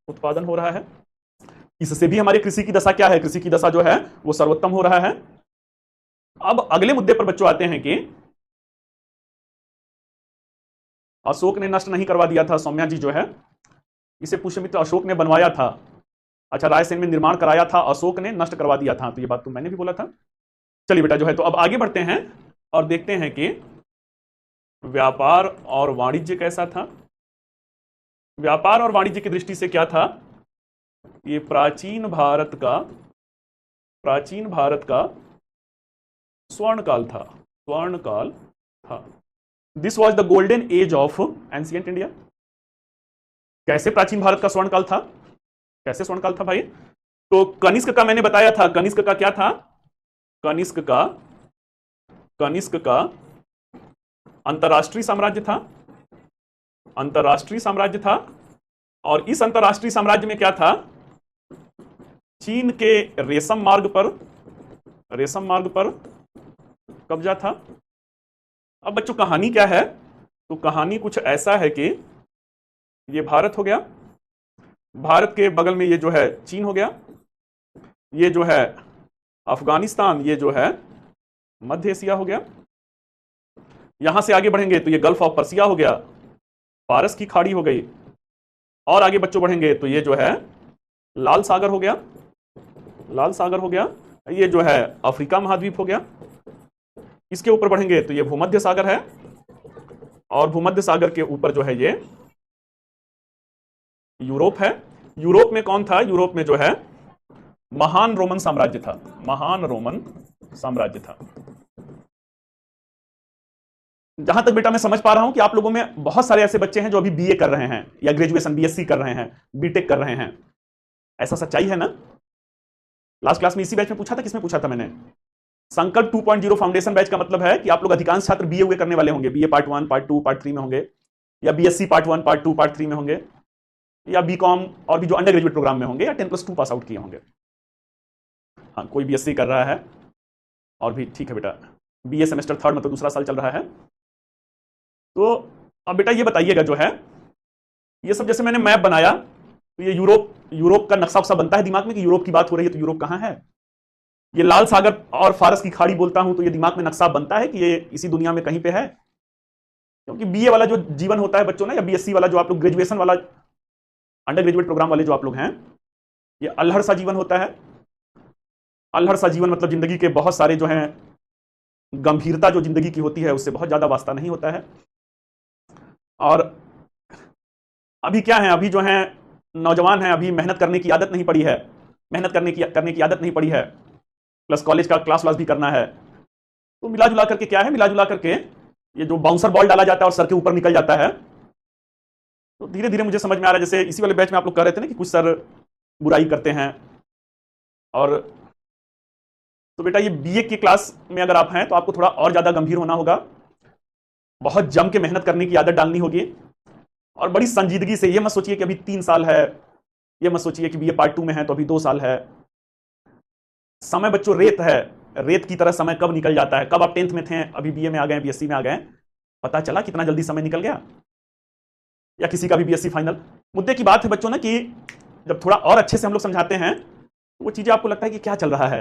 उत्पादन हो रहा है। इससे भी हमारी कृषि की दशा क्या है? कृषि की दशा जो है वो सर्वोत्तम हो रहा है। अब अगले मुद्दे पर बच्चों आते हैं कि अशोक ने नष्ट नहीं करवा दिया था। सौम्या जी जो है, इसे पुष्यमित्र अशोक ने बनवाया था। अच्छा, रायसेन में निर्माण कराया था, अशोक ने नष्ट करवा दिया था। तो ये बात तो मैंने भी बोला था। चलिए बेटा जो है, तो अब आगे बढ़ते हैं और देखते हैं कि व्यापार और वाणिज्य कैसा था। व्यापार और वाणिज्य की दृष्टि से क्या था? ये प्राचीन भारत का स्वर्ण काल था, स्वर्ण काल था। This was the golden age of ancient India. कैसे प्राचीन भारत का स्वर्ण काल था? कैसे स्वर्ण काल था भाई? तो कनिष्क का मैंने बताया था। कनिष्क का क्या था? कनिष्क का अंतरराष्ट्रीय साम्राज्य था, अंतरराष्ट्रीय साम्राज्य था। और इस अंतरराष्ट्रीय साम्राज्य में क्या था? चीन के रेशम मार्ग पर कब्जा था। अब बच्चों कहानी क्या है? तो कहानी कुछ ऐसा है कि ये भारत हो गया, भारत के बगल में ये जो है चीन हो गया, ये जो है अफगानिस्तान, ये जो है मध्य एशिया हो गया। यहां से आगे बढ़ेंगे तो ये गल्फ ऑफ पर्सिया हो गया, पारस की खाड़ी हो गई। और आगे बच्चों बढ़ेंगे तो ये जो है लाल सागर हो गया, लाल सागर हो गया। ये जो है अफ्रीका महाद्वीप हो गया। इसके ऊपर बढ़ेंगे तो ये भूमध्य सागर है, और भूमध्य सागर के ऊपर जो है ये यूरोप है। यूरोप में कौन था? यूरोप में जो है महान रोमन साम्राज्य था, महान रोमन साम्राज्य था। जहां तक बेटा मैं समझ पा रहा हूं कि आप लोगों में बहुत सारे ऐसे बच्चे हैं जो अभी बीए कर रहे हैं या ग्रेजुएशन बीएससी कर रहे हैं, बीटेक कर रहे हैं। ऐसा सच्चाई है ना? लास्ट क्लास में इसी बैच में पूछा था। किसमें पूछा था मैंने? संकल्प 2.0 फाउंडेशन बैच का मतलब है कि आप लोग अधिकांश छात्र बीए हुए करने वाले होंगे। बीए पार्ट 1, पार्ट 2, पार्ट 3 में होंगे, या बीएससी पार्ट 1, पार्ट 2, पार्ट 3 में होंगे, या बीकॉम और भी जो अंडर ग्रेजुएट प्रोग्राम में होंगे, या 10+2 पास आउट किए होंगे। हाँ, कोई बीएससी कर रहा है और भी ठीक है बेटा। बीए सेमेस्टर 3 मतलब दूसरा साल चल रहा है। तो अब बेटा ये बताइएगा जो है, ये सब जैसे मैंने मैप बनाया तो ये यूरोप का नक्शा वक्शा बनता है दिमाग में कि यूरोप की बात हो रही है तो यूरोप कहां है। ये लाल सागर और फारस की खाड़ी बोलता हूं तो ये दिमाग में नक्शा बनता है कि ये इसी दुनिया में कहीं पे है। क्योंकि बीए वाला जो जीवन होता है बच्चों ना, या बीएससी वाला जो आप लोग, ग्रेजुएशन वाला अंडर ग्रेजुएट प्रोग्राम वाले जो आप लोग हैं, ये अल्हड़ सा जीवन होता है। अल्हड़ सा जीवन मतलब जिंदगी के बहुत सारे जो हैं गंभीरता जो जिंदगी की होती है उससे बहुत ज्यादा वास्ता नहीं होता है। और अभी क्या है, अभी जो है नौजवान है, अभी मेहनत करने की आदत नहीं पड़ी है, मेहनत करने की आदत नहीं पड़ी है, प्लस कॉलेज का क्लास व्लास भी करना है। तो मिला जुला करके क्या है, मिला जुला करके ये जो बाउंसर बॉल डाला जाता है और सर के ऊपर निकल जाता है, तो धीरे धीरे मुझे समझ में आ रहा है, जैसे इसी वाले बैच में आप लोग कह रहे थे ना कि कुछ सर बुराई करते हैं। और तो बेटा ये बीए की क्लास में अगर आप हैं तो आपको थोड़ा और ज्यादा गंभीर होना होगा, बहुत जम के मेहनत करने की आदत डालनी होगी, और बड़ी संजीदगी से। ये मत सोचिए कि अभी 3 साल है, ये मत सोचिए कि बीए पार्ट 2 में है तो अभी 2 साल है। समय बच्चों रेत है, रेत की तरह समय कब निकल जाता है। कब आप 10th में थे, अभी बीए में आ गए, बीएससी में आ गए, पता चला कितना जल्दी समय निकल गया। या किसी का भी बीएससी फाइनल। मुद्दे की बात है बच्चों ना कि जब थोड़ा और अच्छे से हम लोग समझाते हैं तो वो चीजें आपको लगता है कि क्या चल रहा है,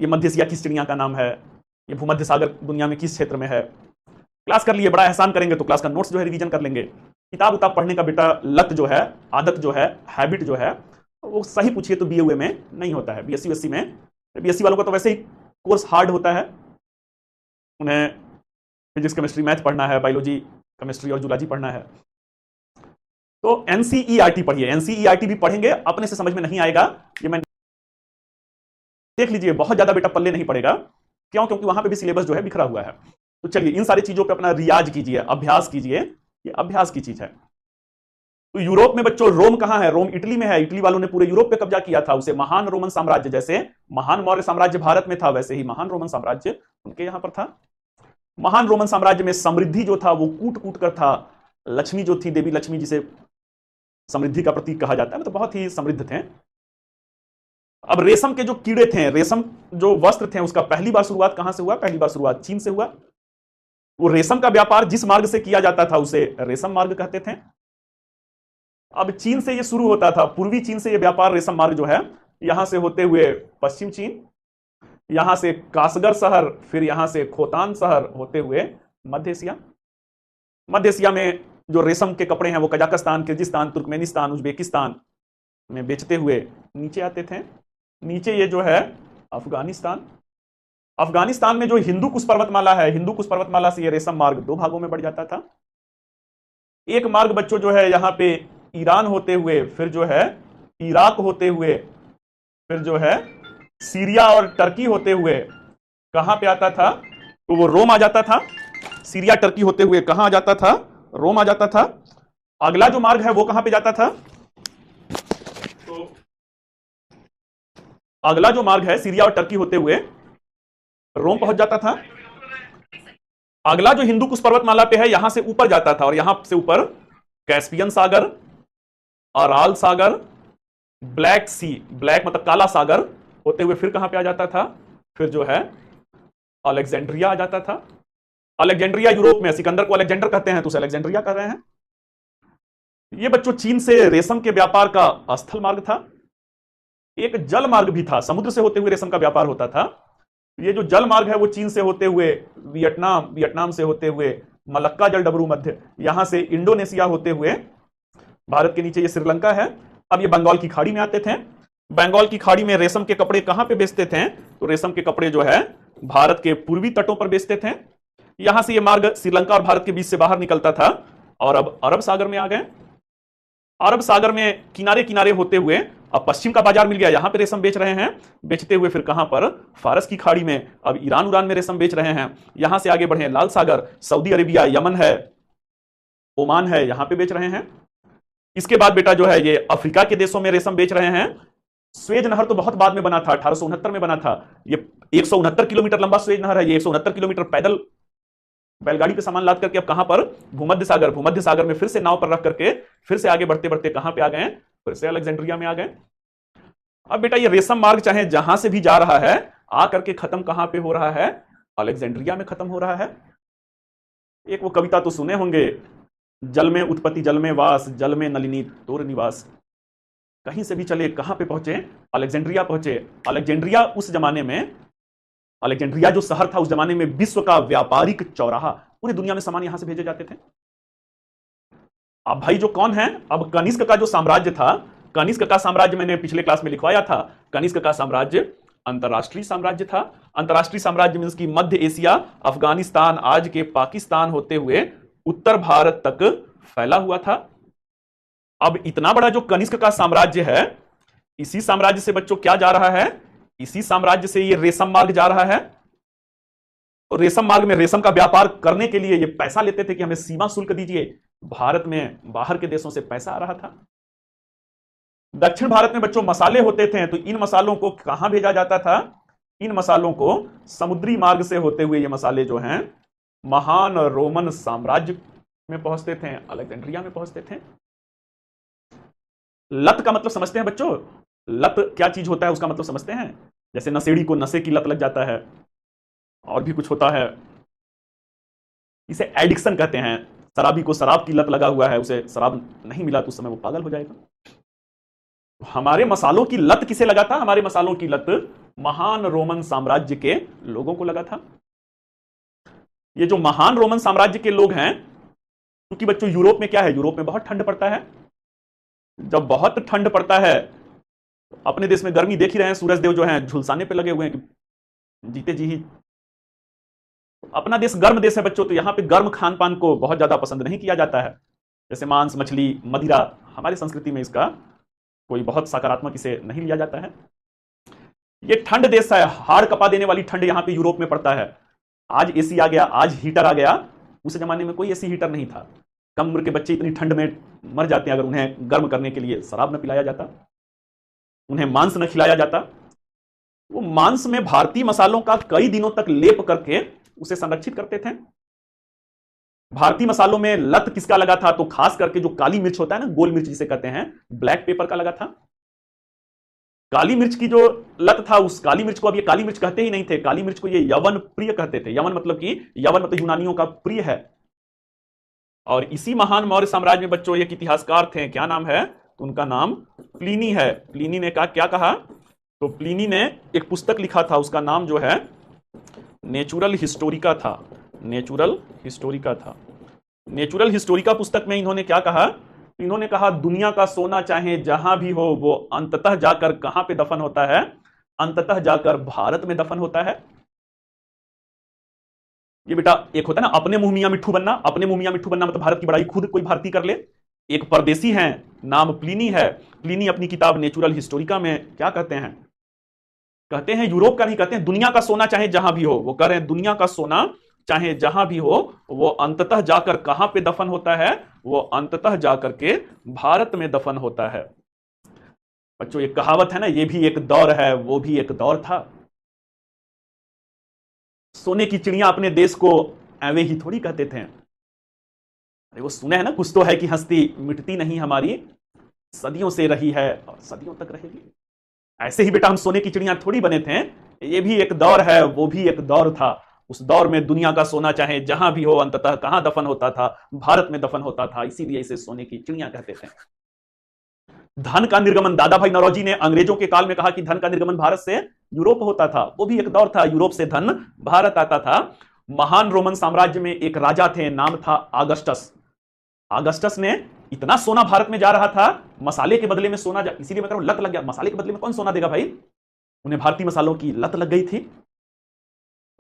ये मध्य एशिया किस चिड़िया का नाम है, ये भूमध्य सागर दुनिया में किस क्षेत्र में है। क्लास कर लिए, बड़ा एहसान करेंगे तो क्लास का नोट्स जो है रिवीजन कर लेंगे। किताब उताब पढ़ने का बेटा लत जो है, आदत जो है, हैबिट जो है, वो सही पूछिए तो बीए में नहीं होता है। बीएससी में, बीएससी वालों का तो वैसे ही कोर्स हार्ड होता है, उन्हें फिजिक्स केमिस्ट्री मैथ पढ़ना है, बायोलॉजी केमिस्ट्री और जूलॉजी पढ़ना है। तो एनसीईआरटी पढ़िए, एनसीईआरटी भी पढ़ेंगे, अपने से समझ में नहीं आएगा, ये मैं देख लीजिए, बहुत ज्यादा बेटा पल्ले नहीं पड़ेगा। क्यों? क्योंकि वहां पे भी सिलेबस जो है बिखरा हुआ है। तो चलिए इन सारी चीजों पे अपना रियाज कीजिए, अभ्यास कीजिए, ये अभ्यास की चीज है। तो यूरोप में बच्चों रोम कहां है? रोम इटली में है। इटली वालों ने पूरे यूरोप पे कब्जा किया था। उसे महान रोमन साम्राज्य, जैसे महान मौर्य साम्राज्य भारत में था वैसे ही महान रोमन साम्राज्य उनके यहां पर था। महान रोमन साम्राज्य में समृद्धि जो था वो कूट कूट कर था। लक्ष्मी जो थी, देवी लक्ष्मी जिसे समृद्धि का प्रतीक कहा जाता है, तो बहुत ही समृद्ध थे। अब रेशम के जो कीड़े थे, रेशम जो वस्त्र थे, उसका पहली बार शुरुआत कहां से हुआ? पहली बार शुरुआत चीन से हुआ। वो रेशम का व्यापार जिस मार्ग से किया जाता था उसे रेशम मार्ग कहते थे। अब चीन से ये शुरू होता था, पूर्वी चीन से ये व्यापार रेशम मार्ग जो है, यहां से होते हुए पश्चिम चीन, यहां से कासगर शहर, फिर यहां से खोतान शहर होते हुए मध्य एशिया। मध्य एशिया में जो रेशम के कपड़े हैं वो कजाकिस्तान, किर्गिस्तान, तुर्कमेनिस्तान, उज्बेकिस्तान में बेचते हुए नीचे आते थे। नीचे ये जो है अफगानिस्तान, अफगानिस्तान में जो हिंदू कुश पर्वतमाला है, हिंदू कुश पर्वतमाला से ये रेशम मार्ग 2 भागों में बढ़ जाता था। एक मार्ग बच्चों जो है यहां पे ईरान होते हुए, फिर जो है इराक होते हुए, फिर जो है सीरिया और टर्की होते हुए कहां पे आता था? तो वो रोम आ जाता था। सीरिया टर्की होते हुए कहां आ जाता था? रोम आ जाता था। अगला जो मार्ग है वो कहां पे जाता था? तो अगला जो मार्ग है सीरिया और टर्की होते हुए रोम पहुंच जाता था। अगला जो हिंदू कुश पर्वतमाला पे है यहां से ऊपर जाता था, और यहां से ऊपर कैस्पियन सागर, अराल सागर, ब्लैक सी, ब्लैक मतलब काला सागर होते हुए फिर कहां पे आ जाता था? फिर जो है अलेक्जेंड्रिया आ जाता था। अलेक्जेंड्रिया यूरोप में, सिकंदर को अलेक्जेंडर कहते हैं तो उसे अलेक्जेंड्रिया कर रहे हैं। ये बच्चों चीन से रेशम के व्यापार का स्थल मार्ग था। एक जल मार्ग भी था, समुद्र से होते हुए रेशम का व्यापार होता था। ये जो जल मार्ग है वो चीन से होते हुए वियतनाम, वियतनाम से होते हुए मलक्का जल डबरू मध्य, यहां से इंडोनेशिया होते हुए भारत के नीचे ये श्रीलंका है। अब ये बंगाल की खाड़ी में आते थे। बंगाल की खाड़ी में रेशम के कपड़े कहां पे बेचते थे? तो रेशम के कपड़े जो है भारत के पूर्वी तटों पर बेचते थे। यहां से ये मार्ग श्रीलंका और भारत के बीच से बाहर निकलता था और अब अरब सागर में आ गए। अरब सागर में किनारे किनारे होते हुए अब पश्चिम का बाजार मिल गया, यहां पे रेशम बेच रहे हैं। बेचते हुए फिर कहां पर? फारस की खाड़ी में, अब ईरान उरान में रेशम बेच रहे हैं। यहां से आगे बढ़े लाल सागर, सऊदी अरेबिया, यमन है, ओमान है, यहां पे बेच रहे हैं। इसके बाद बेटा जो है ये अफ्रीका के देशों में रेशम बेच रहे हैं। स्वेज नहर तो बहुत बाद में बना था, 1869 में बना था। ये 169 किलोमीटर लंबा स्वेज नहर है। ये 169 किलोमीटर पैदल बैलगाड़ी पे सामान लाद करके अब कहां पर? भूमध्य सागर। भूमध्य सागर में फिर से नाव पर रख करके फिर से आगे बढ़ते बढ़ते कहां पे आ गए? फिर से अलेक्जेंड्रिया में आ गए। अब बेटा ये रेशम मार्ग चाहे जहां से भी जा रहा है, आ करके खत्म कहां पे हो रहा है? अलेक्जेंड्रिया में खत्म हो रहा है। एक वो कविता तो सुने होंगे, जल में उत्पत्ति जल में वास, जल में नलिनी तोर निवास। कहीं से भी चले कहां पे पहुंचे? अलेक्जेंड्रिया पहुंचे। अलेक्जेंड्रिया उस जमाने में, अलेक्जेंड्रिया जो शहर था उस जमाने में विश्व का व्यापारिक चौराहा, पूरी दुनिया में सामान यहां से भेजे जाते थे। अब भाई जो कौन है? अब कनिष्क का जो साम्राज्य था, कनिष्क का साम्राज्य मैंने पिछले क्लास में लिखवाया था। कनिष्क का साम्राज्य अंतरराष्ट्रीय साम्राज्य था। अंतरराष्ट्रीय साम्राज्य मींस की मध्य एशिया, अफगानिस्तान, आज के पाकिस्तान होते हुए उत्तर भारत तक फैला हुआ था। अब इतना बड़ा जो कनिष्क का साम्राज्य है, इसी साम्राज्य से बच्चों क्या जा रहा है, इसी साम्राज्य से ये रेशम मार्ग जा रहा है। और रेशम मार्ग में रेशम का व्यापार करने के लिए ये पैसा लेते थे कि हमें सीमा शुल्क दीजिए। भारत में बाहर के देशों से पैसा आ रहा था। दक्षिण भारत में बच्चों मसाले होते थे, तो इन मसालों को कहां भेजा जाता था, इन मसालों को समुद्री मार्ग से होते हुए ये मसाले जो हैं महान रोमन साम्राज्य में पहुंचते थे, अलेक्जेंड्रिया में पहुंचते थे। लत का मतलब समझते हैं बच्चों, लत क्या चीज होता है उसका मतलब समझते हैं। जैसे नशेड़ी को नशे की लत लग जाता है, और भी कुछ होता है, इसे एडिक्शन कहते हैं। शराबी को शराब की लत लगा हुआ है, उसे शराब नहीं मिला तो उस समय वो पागल हो जाएगा। हमारे मसालों की लत किसे लगा था, हमारे मसालों की लत महान रोमन साम्राज्य के लोगों को लगा था। ये जो महान रोमन साम्राज्य के लोग हैं, क्योंकि बच्चों यूरोप में क्या है, यूरोप में बहुत ठंड पड़ता है। जब बहुत ठंड पड़ता है, अपने देश में गर्मी देख ही रहे हैं, सूरज देव जो हैं झुलसाने पे लगे हुए हैं कि जीते जी ही। अपना देश गर्म देश है बच्चों, तो यहां पे गर्म खान पान को बहुत ज्यादा पसंद नहीं किया जाता है, जैसे मांस, मछली, मदिरा। हमारी संस्कृति में इसका कोई बहुत सकारात्मक इसे नहीं लिया जाता है। ये ठंड देश है, हाड़ कपा देने वाली ठंड यहां पे यूरोप में पड़ता है। आज एसी आ गया, आज हीटर आ गया, उस जमाने में कोई एसी हीटर नहीं था। कम उम्र के बच्चे इतनी ठंड में मर जाते हैं अगर उन्हें गर्म करने के लिए शराब न पिलाया जाता, उन्हें मांस न खिलाया जाता। वो मांस में भारतीय मसालों का कई दिनों तक लेप करके उसे संरक्षित करते थे। भारतीय मसालों में लत किसका लगा था, तो खास करके जो काली मिर्च होता है ना, गोल मिर्च जिसे कहते हैं, ब्लैक पेपर का लगा था। काली मिर्च की जो लत था, उस काली मिर्च को अब ये काली मिर्च कहते ही नहीं थे, काली मिर्च को ये यवन प्रिय कहते थे। यवन मतलब यूनानियों का प्रिय है। और इसी महान मौर्य साम्राज्य में बच्चों एक इतिहासकार थे, क्या नाम है, तो उनका नाम प्लिनी है। प्लिनी ने क्या कहा, तो प्लिनी ने एक पुस्तक लिखा था, उसका नाम जो है नेचुरल हिस्टोरिका था। नेचुरल हिस्टोरिका पुस्तक में इन्होंने क्या कहा, इन्होंने कहा दुनिया का सोना चाहे जहां भी हो, वो अंततः जाकर कहां पे दफन होता है, अंततः जाकर भारत में दफन होता है। ये बेटा एक होता है ना अपने मुंह मियां मिट्ठू बनना, अपने मुंह मियां मिट्ठू बनना मतलब भारत की बड़ाई खुद कोई भारतीय कर ले। एक परदेसी है, नाम प्लिनी है। प्लिनी अपनी किताब नेचुरल हिस्टोरिका में क्या कहते हैं, कहते हैं यूरोप का नहीं, कहते हैं दुनिया का सोना चाहे जहां भी हो, वो कह रहे हैं दुनिया का सोना चाहे जहां भी हो, वो अंततः जाकर कहां पे दफन होता है, वो अंततः जाकर के भारत में दफन होता है। बच्चों ये कहावत है ना, ये भी एक दौर है, वो भी एक दौर था। सोने की चिड़िया अपने देश को ऐवे ही थोड़ी कहते थे। अरे वो सुने हैं ना, कुछ तो है कि हस्ती मिटती नहीं हमारी, सदियों से रही है और सदियों तक रहेगी। ऐसे ही बेटा हम सोने की चिड़िया थोड़ी बने थे, ये भी एक दौर है, वो भी एक दौर था। उस दौर में दुनिया का सोना चाहे जहां भी हो, अंततः कहां दफन होता था, भारत में दफन होता था, इसीलिए इसे सोने की चिड़िया कहते थे। धन का निर्गमन, दादा भाई नौरोजी ने अंग्रेजों के काल में कहा कि धन का निर्गमन भारत से यूरोप होता था, वो भी एक दौर था, यूरोप से धन भारत आता था। महान रोमन साम्राज्य में एक राजा थे, नाम था आगस्टस। आगस्टस ने इतना सोना भारत में जा रहा था, मसाले के बदले में सोना इसीलिए मैं कह रहा हूं लत लग गया, मसाले के बदले में कौन सोना देगा भाई, उन्हें भारतीय मसालों की लत लग गई थी,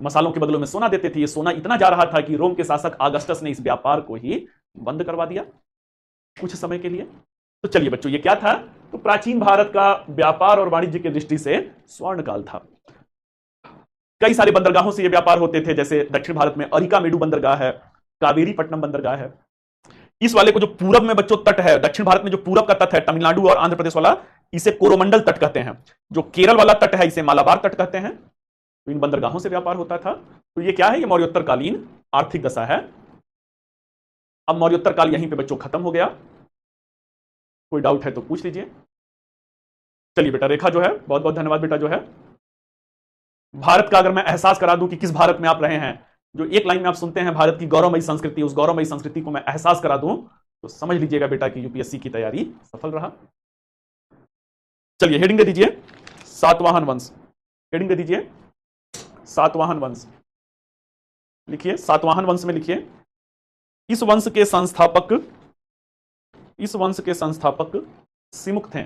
मसालों के बदलों में सोना देते थे। ये सोना इतना जा रहा था कि रोम के शासक आगस्टस ने इस व्यापार को ही बंद करवा दिया कुछ समय के लिए। तो चलिए बच्चों ये क्या था, तो प्राचीन भारत का व्यापार और वाणिज्य की दृष्टि से स्वर्ण काल था। कई सारे बंदरगाहों से ये व्यापार होते थे, जैसे दक्षिण भारत में अरिकामेडु बंदरगाह है, कावेरी पट्टनम बंदरगाह है। इस वाले को जो पूरब में बच्चों तट है, दक्षिण भारत में जो पूरब का तट है, तमिलनाडु और आंध्र प्रदेश वाला, इसे कोरोमंडल तट कहते हैं। जो केरल वाला तट है, इसे मालाबार तट कहते हैं। तो इन बंदरगाहों से व्यापार होता था। तो ये क्या है, ये मौर्योत्तरकालीन आर्थिक दशा है। अब मौर्योत्तर काल यहीं पे बच्चों खत्म हो गया। कोई डाउट है तो पूछ लीजिए। चलिए बेटा रेखा जो है, बहुत बहुत धन्यवाद बेटा। जो है भारत का अगर मैं एहसास करा दूं कि किस भारत में आप रहे हैं, जो एक लाइन में आप सुनते हैं भारत की गौरवमयी संस्कृति, उस गौरवमयी संस्कृति को मैं एहसास करा दूं, तो समझ लीजिएगा बेटा कि यूपीएससी की तैयारी सफल रहा। चलिए हेडिंग दे दीजिए, सातवाहन वंश। हेडिंग दे दीजिए सातवाहन वंश। लिखिए सातवाहन वंश में लिखिए, इस वंश के संस्थापक सिमुक थे।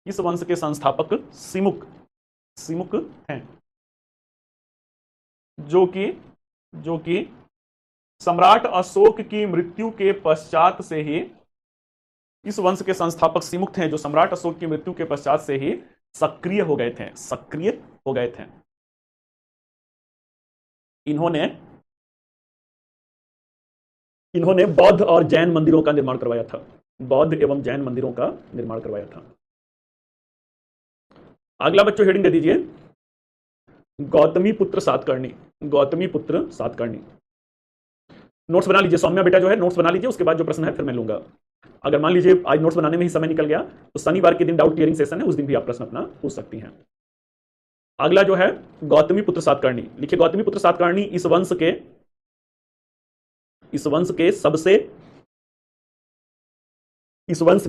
इस वंश के संस्थापक सिमुक सिमुक हैं, जो कि सम्राट अशोक की मृत्यु के पश्चात से ही, इस वंश के संस्थापक सिमुक थे जो सम्राट अशोक की मृत्यु के पश्चात से ही सक्रिय हो गए थे, सक्रिय हो गए थे। इन्होंने बौद्ध और जैन मंदिरों का निर्माण करवाया था, बौद्ध एवं जैन मंदिरों का निर्माण करवाया था। अगला बच्चों हेडिंग दे दीजिए, गौतमी पुत्र सातकर्णी, गौतमी पुत्र सातकर्णी। नोट्स बना लीजिए, सौम्या बेटा जो है नोट्स बना लीजिए, उसके बाद जो प्रश्न है फिर मैं लूंगा। अगर मान लीजिए आज नोट्स बनाने में ही समय निकल गया तो शनिवार के दिन डाउट क्लियरिंग सेशन है, उस दिन भी आप प्रश्न अपना पूछ सकती हैं। अगला जो है गौतमी पुत्र सातकर्णी, लिखिए गौतमी पुत्र सातकर्णी इस वंश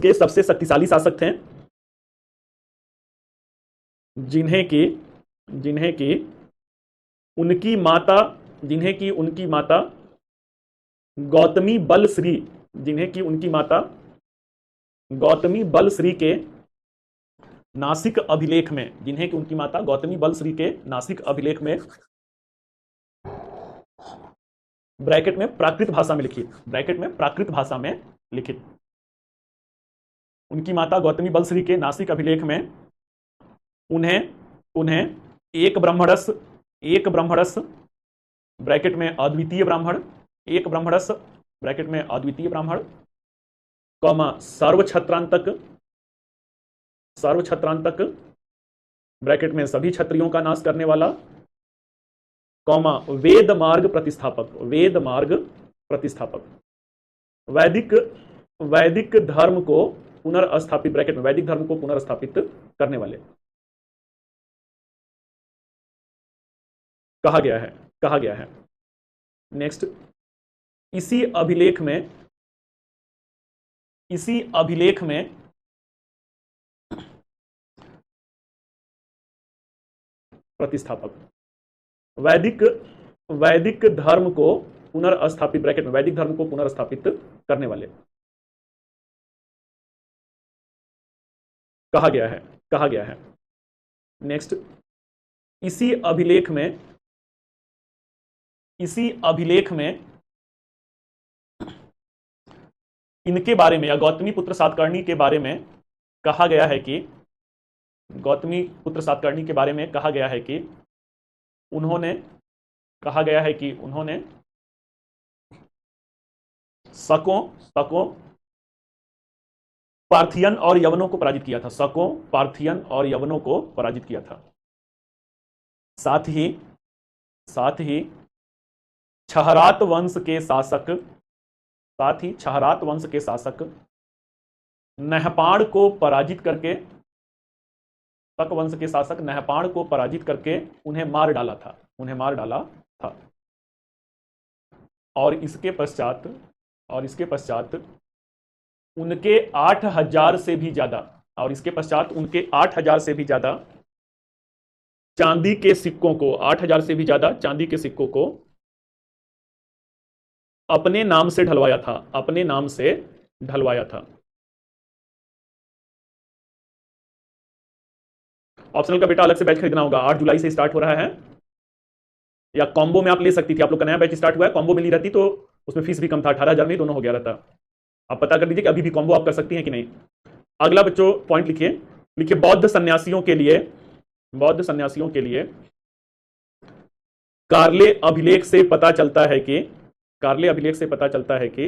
के सबसे शक्तिशाली शासक थे, जिन्हें की उनकी माता गौतमी बलश्री के नासिक अभिलेख में, ब्रैकेट में प्राकृत भाषा में लिखित, उनकी माता गौतमी बलश्री के नासिक अभिलेख में उन्हें एक ब्रह्मणस ब्रैकेट में अद्वितीय ब्राह्मण, कौमा सर्वछत्रांतक ब्रैकेट में सभी क्षत्रियों का नाश करने वाला, कौमा वेद मार्ग प्रतिष्ठापक, वैदिक धर्म को पुनर्स्थापित, ब्रैकेट में वैदिक धर्म को पुनर्स्थापित करने वाले कहा गया है। नेक्स्ट, इसी अभिलेख में प्रतिष्ठापक, वैदिक धर्म को पुनर्स्थापित, ब्रैकेट में वैदिक धर्म को पुनर्स्थापित करने वाले कहा गया है। नेक्स्ट, इसी अभिलेख में इनके बारे में या गौतमी पुत्र सातकर्णी के बारे में कहा गया है कि उन्होंने शकों पार्थियन और यवनों को पराजित किया था, साथ ही छहरात वंश के शासक नहपाण को पराजित करके उन्हें मार डाला था। और इसके पश्चात उनके 8,000 से भी ज्यादा चांदी के सिक्कों को अपने नाम से ढलवाया था। ऑप्शनल का बेटा अलग से बैच खरीदना होगा, 8 जुलाई से स्टार्ट हो रहा है, या कॉम्बो में आप ले सकती थी। आप लोग का नया बैच स्टार्ट हुआ है, कॉम्बो में ली रहती तो उसमें फीस भी कम था, 18,000 में दोनों हो गया रहता। आप पता कर लीजिए कि अभी भी कॉम्बो आप कर सकती हैं कि नहीं। अगला बच्चों पॉइंट लिखिए बौद्ध सन्यासियों के लिए कार्ले अभिलेख से पता चलता है कि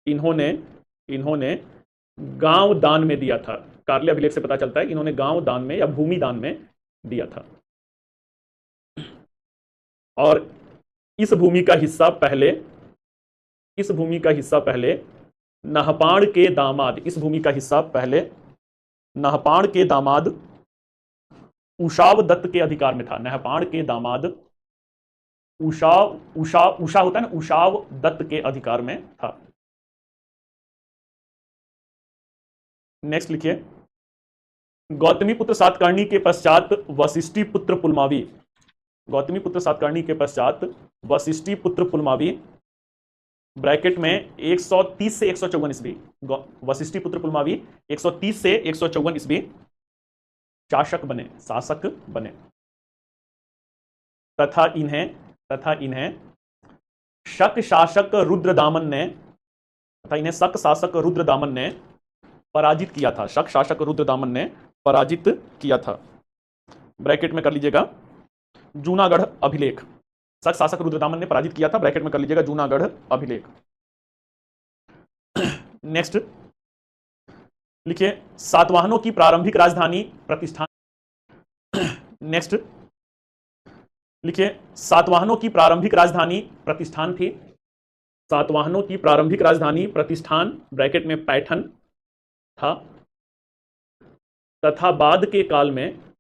इन्होंने गांव दान में दिया था। कार्ले अभिलेख से पता चलता है कि इन्होंने गांव दान में या भूमि दान में दिया था, और इस भूमि का हिस्सा पहले नहपाण के दामाद उषाव दत्त के अधिकार में था। उषा होता है ना, उषाव दत्त के अधिकार में था। नेक्स्ट लिखिए, गौतमी पुत्र सातकर्णी के पश्चात वशिष्ठी पुत्र पुलमावी ब्रैकेट में 130 से 154 ईस्वी, वशिष्ठी पुत्र पुलमावी 130 से 154 ईस्वी शासक बने, शासक बने। तथा इन्हें शक शासक रुद्रदामन ने पराजित किया था। शक शासक रुद्रदामन ने पराजित किया था। ब्रैकेट में कर लीजिएगा जूनागढ़ अभिलेख। शक शासक रुद्रदामन ने पराजित किया था, ब्रैकेट में कर लीजिएगा जूनागढ़ अभिलेख। नेक्स्ट लिखिए सातवाहनों की प्रारंभिक राजधानी प्रतिष्ठान। नेक्स्ट लिखिए सातवाहनों की प्रारंभिक राजधानी प्रतिष्ठान थी। सातवाहनों की प्रारंभिक राजधानी प्रतिष्ठान ब्रैकेट में पैठन था, तथा बाद के काल में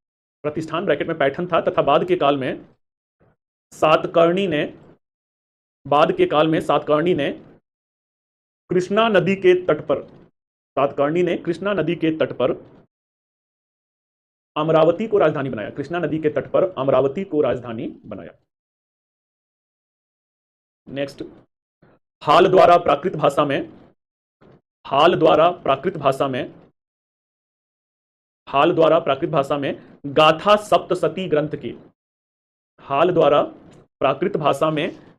प्रतिष्ठान ब्रैकेट में पैठन था, तथा बाद के काल में सातकर्णी ने कृष्णा नदी के तट पर अमरावती को राजधानी बनाया। कृष्णा नदी के तट पर अमरावती को राजधानी बनाया। नेक्स्ट हाल द्वारा प्राकृत भाषा में गाथा सप्तशती ग्रंथ की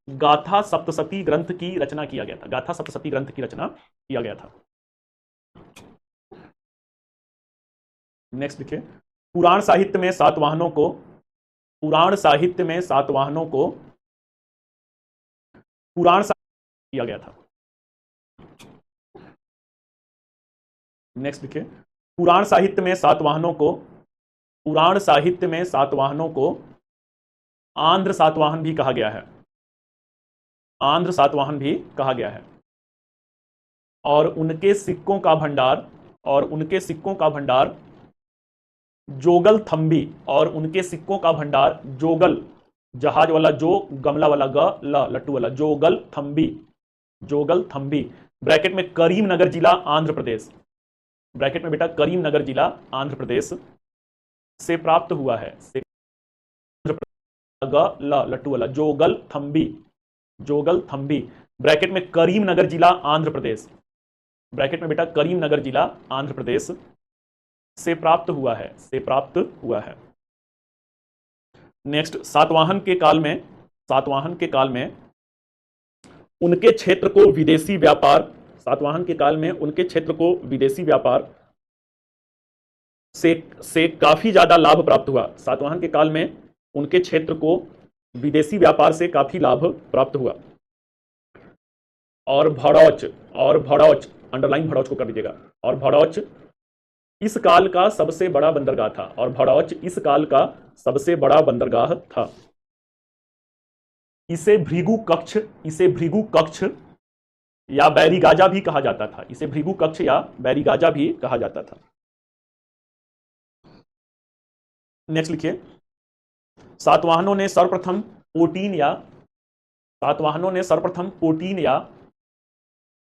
गाथा सप्तशती ग्रंथ की रचना किया गया था। गाथा सप्तशती ग्रंथ की रचना किया गया था। नेक्स्ट देखिए पुराण साहित्य में सातवाहनों को पुराण किया गया था। नेक्स्ट देखिए पुराण साहित्य में सातवाहनों को आंध्र सातवाहन भी कहा गया है। और उनके सिक्कों का भंडार जोगल थंबी, जोगल जहाज वाला जो, गमला वाला ग, लट्टू वाला जोगल थंबी ब्रैकेट में करीमनगर जिला आंध्र प्रदेश, ब्रैकेट में बेटा करीमनगर जिला आंध्र प्रदेश से प्राप्त हुआ है। लट्टू वाला जोगल थंबी ब्रैकेट में करीमनगर जिला आंध्र प्रदेश, ब्रैकेट में बेटा करीमनगर जिला आंध्र प्रदेश से प्राप्त हुआ है। नेक्स्ट सातवाहन के काल में उनके क्षेत्र को विदेशी व्यापार से काफी ज्यादा लाभ प्राप्त हुआ। सातवाहन के काल में उनके क्षेत्र को विदेशी व्यापार से काफी लाभ प्राप्त हुआ। और भड़ौच, अंडरलाइन भड़ौच को कर दीजिएगा। और भड़ौच इस काल का सबसे बड़ा बंदरगाह था। इसे भृगु कक्ष या बैरीगाजा भी कहा जाता था। नेक्स्ट लिखिए सातवाहनों ने सर्वप्रथम पोटीन या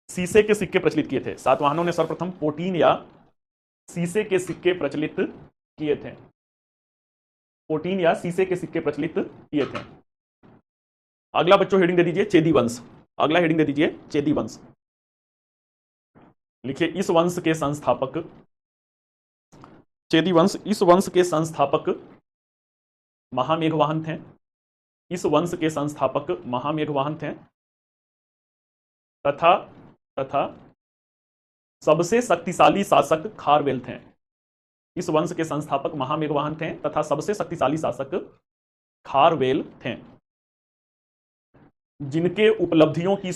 शीशे के सिक्के प्रचलित किए थे। सातवाहनों ने सर्वप्रथम पोटीन या शीशे के सिक्के प्रचलित किए थे। अगला बच्चों हेडिंग दे दीजिए चेदी वंश। लिखिए इस वंश के संस्थापक महामेघवाहन थे। तथा सबसे शक्तिशाली शासक खारवेल थे। इस वंश के संस्थापक महामेघवाहन थे तथा सबसे शक्तिशाली शासक खारवेल थे, जिनके उपलब्धियों की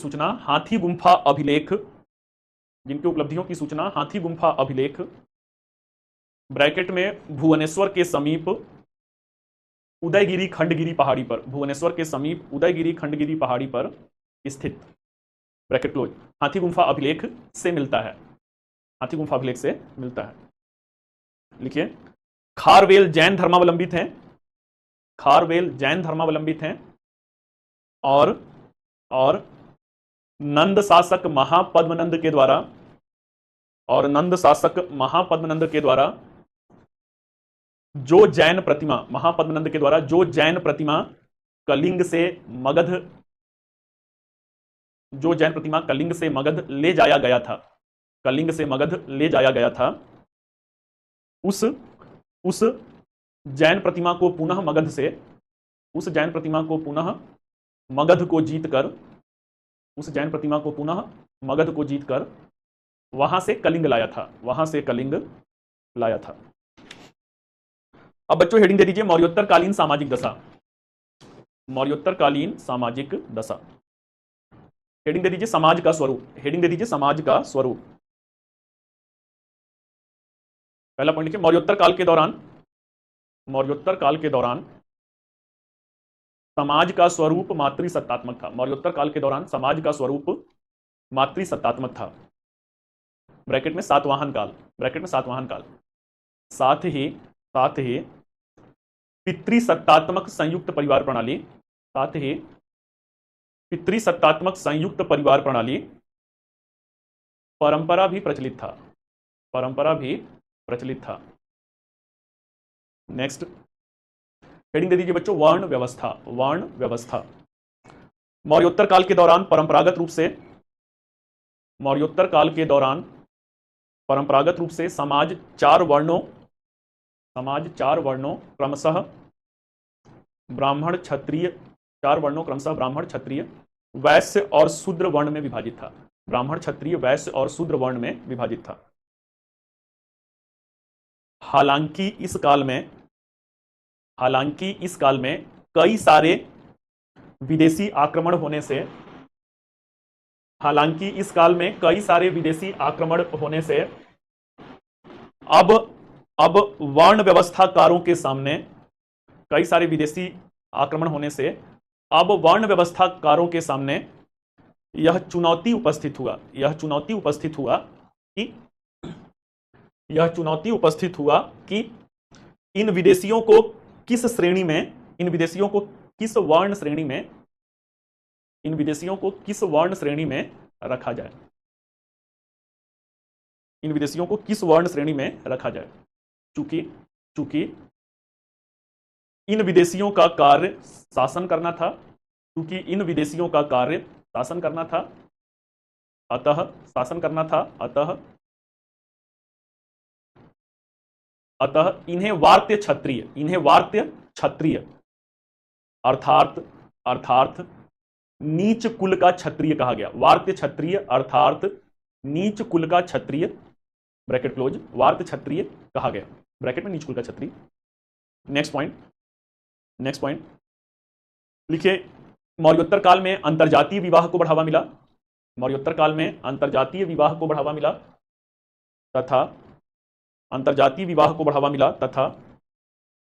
सूचना हाथी गुंफा अभिलेख ब्रैकेट में भुवनेश्वर के समीप उदयगिरी खंडगिरी पहाड़ी पर स्थित ब्रैकेट क्लोज हाथी गुंफा अभिलेख से मिलता है। लिखिए खारवेल जैन धर्मावलंबी थे और नंद शासक महापद्मनंद के द्वारा जो जैन प्रतिमा कलिंग से मगध ले जाया गया था। कलिंग से मगध ले जाया गया था, उस जैन प्रतिमा को पुनः मगध से, उस जैन प्रतिमा को पुनः मगध को जीतकर, उस जैन प्रतिमा को पुनः मगध को जीतकर वहां से कलिंग लाया था, वहां से कलिंग लाया था। अब बच्चों हेडिंग दे दीजिए मौर्योत्तरकालीन सामाजिक दशा, मौर्योत्तरकालीन सामाजिक दशा। हेडिंग दे दीजिए समाज का स्वरूप, हेडिंग दे दीजिए समाज का स्वरूप। पहला पॉइंट लिखिए मौर्योत्तर काल के दौरान, मौर्योत्तर काल के दौरान समाज का स्वरूप मातृसत्तात्मक था। मौर्योत्तर काल के दौरान समाज का स्वरूप मातृसत्तात्मक था। ब्रैकेट में सातवाहन काल, ब्रैकेट में सातवाहन काल। साथ ही पितृसत्तात्मक संयुक्त परिवार प्रणाली, साथ ही पितृसत्तात्मक संयुक्त परिवार प्रणाली परंपरा भी प्रचलित था, परंपरा भी प्रचलित था। नेक्स्ट हेडिंग दे दीजिए बच्चों वर्ण व्यवस्था, वर्ण व्यवस्था। मौर्योत्तर काल के दौरान परंपरागत रूप से, मौर्योत्तर काल के दौरान परंपरागत रूप से समाज चार वर्णों क्रमशः ब्राह्मण क्षत्रिय, चार वर्णों क्रमशः ब्राह्मण क्षत्रिय वैश्य और शूद्र वर्ण में विभाजित था। ब्राह्मण क्षत्रिय वैश्य और शूद्र वर्ण में विभाजित था। हालांकि इस काल में कई सारे विदेशी आक्रमण होने से, हालांकि इस काल में कई सारे विदेशी आक्रमण होने से अब वर्ण व्यवस्थाकारों के सामने, कई सारे विदेशी आक्रमण होने से अब वर्ण व्यवस्थाकारों के सामने यह चुनौती उपस्थित हुआ, यह चुनौती उपस्थित हुआ कि इन विदेशियों को किस श्रेणी में, इन विदेशियों को किस वर्ण श्रेणी में, इन विदेशियों को किस वर्ण श्रेणी में रखा जाए, इन विदेशियों को किस वर्ण श्रेणी में रखा जाए। चूंकि इन विदेशियों का कार्य शासन करना था, क्योंकि इन विदेशियों का कार्य शासन करना था, अतः इन्हें वार्त्य क्षत्रिय अर्थात नीच कुल का क्षत्रिय कहा गया। वार्त्य क्षत्रिय अर्थात नीच कुल का क्षत्रिय, ब्रैकेट क्लोज, वार्त्य क्षत्रिय कहा गया, ब्रैकेट में नीच कुल का क्षत्रिय। नेक्स्ट पॉइंट लिखिए मौर्योत्तर काल में अंतरजातीय विवाह को बढ़ावा मिला, मौर्योत्तर काल में अंतरजातीय विवाह को बढ़ावा मिला तथा